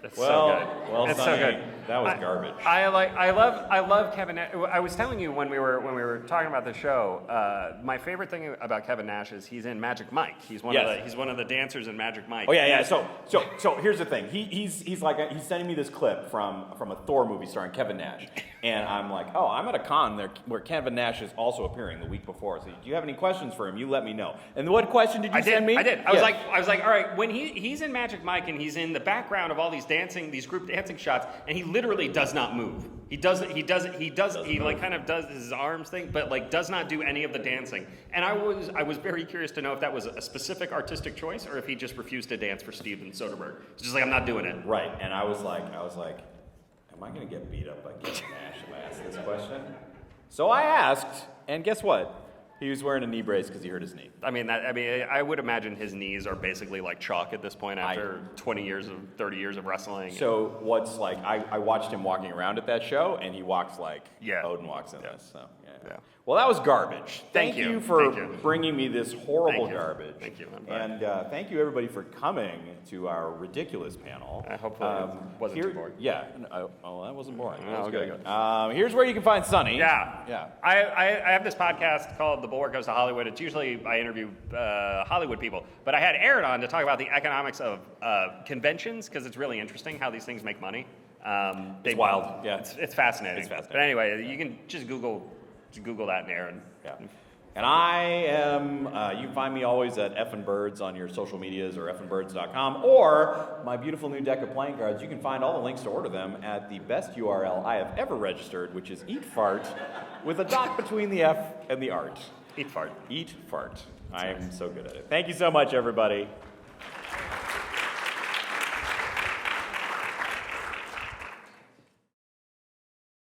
It's Well, so good. well, it's Sonny, so good. that was garbage. I love Kevin Nash. I was telling you when we were talking about the show. My favorite thing about Kevin Nash is he's in Magic Mike. He's one of the dancers in Magic Mike. Oh yeah. So here's the thing. He's sending me this clip from a Thor movie starring Kevin Nash, And I'm like, oh, I'm at a con there where Kevin Nash is also appearing the week before. So do you have any questions for him? You let me know. And what question did you send me? I did. I Yes. was like, all right, when he's in Magic Mike and he's in the background of all these group dancing shots, and he literally does not move. He like kind of does his arms thing, but like does not do any of the dancing. And I was very curious to know if that was a specific artistic choice or if he just refused to dance for Steven Soderbergh. It's just like, I'm not doing it. Right. And I was like, am I going to get beat up by Kevin Nash if I ask this question? So I asked, and guess what? He was wearing a knee brace because he hurt his knee. I would imagine his knees are basically like chalk at this point after 30 years of wrestling. So what's like, I watched him walking around at that show, and he walks like Yeah. Odin walks in Yeah. this. So Yeah. Well, that was garbage. Thank Thank you. you for Thank you. bringing me this horrible Thank you. garbage. Thank you. I'm glad. And thank you everybody for coming to our ridiculous panel. Hopefully it wasn't too boring. Yeah. Oh, that wasn't boring. That was okay, good. Here's where you can find Sonny. Yeah. I have this podcast called The Bulwark Goes to Hollywood. It's usually I interview Hollywood people, but I had Aaron on to talk about the economics of conventions because it's really interesting how these things make money. It's wild. Yeah. It's fascinating. It's fascinating. But anyway, you can just Google that and Aaron. Yeah. And I am, you can find me always at Effin Birds on your social medias or effinbirds.com, or my beautiful new deck of playing cards. You can find all the links to order them at the best URL I have ever registered, which is Eat Fart, with a dot between the F and the art. Eat fart. Eat Fart. I am so good at it. Thank you so much, everybody.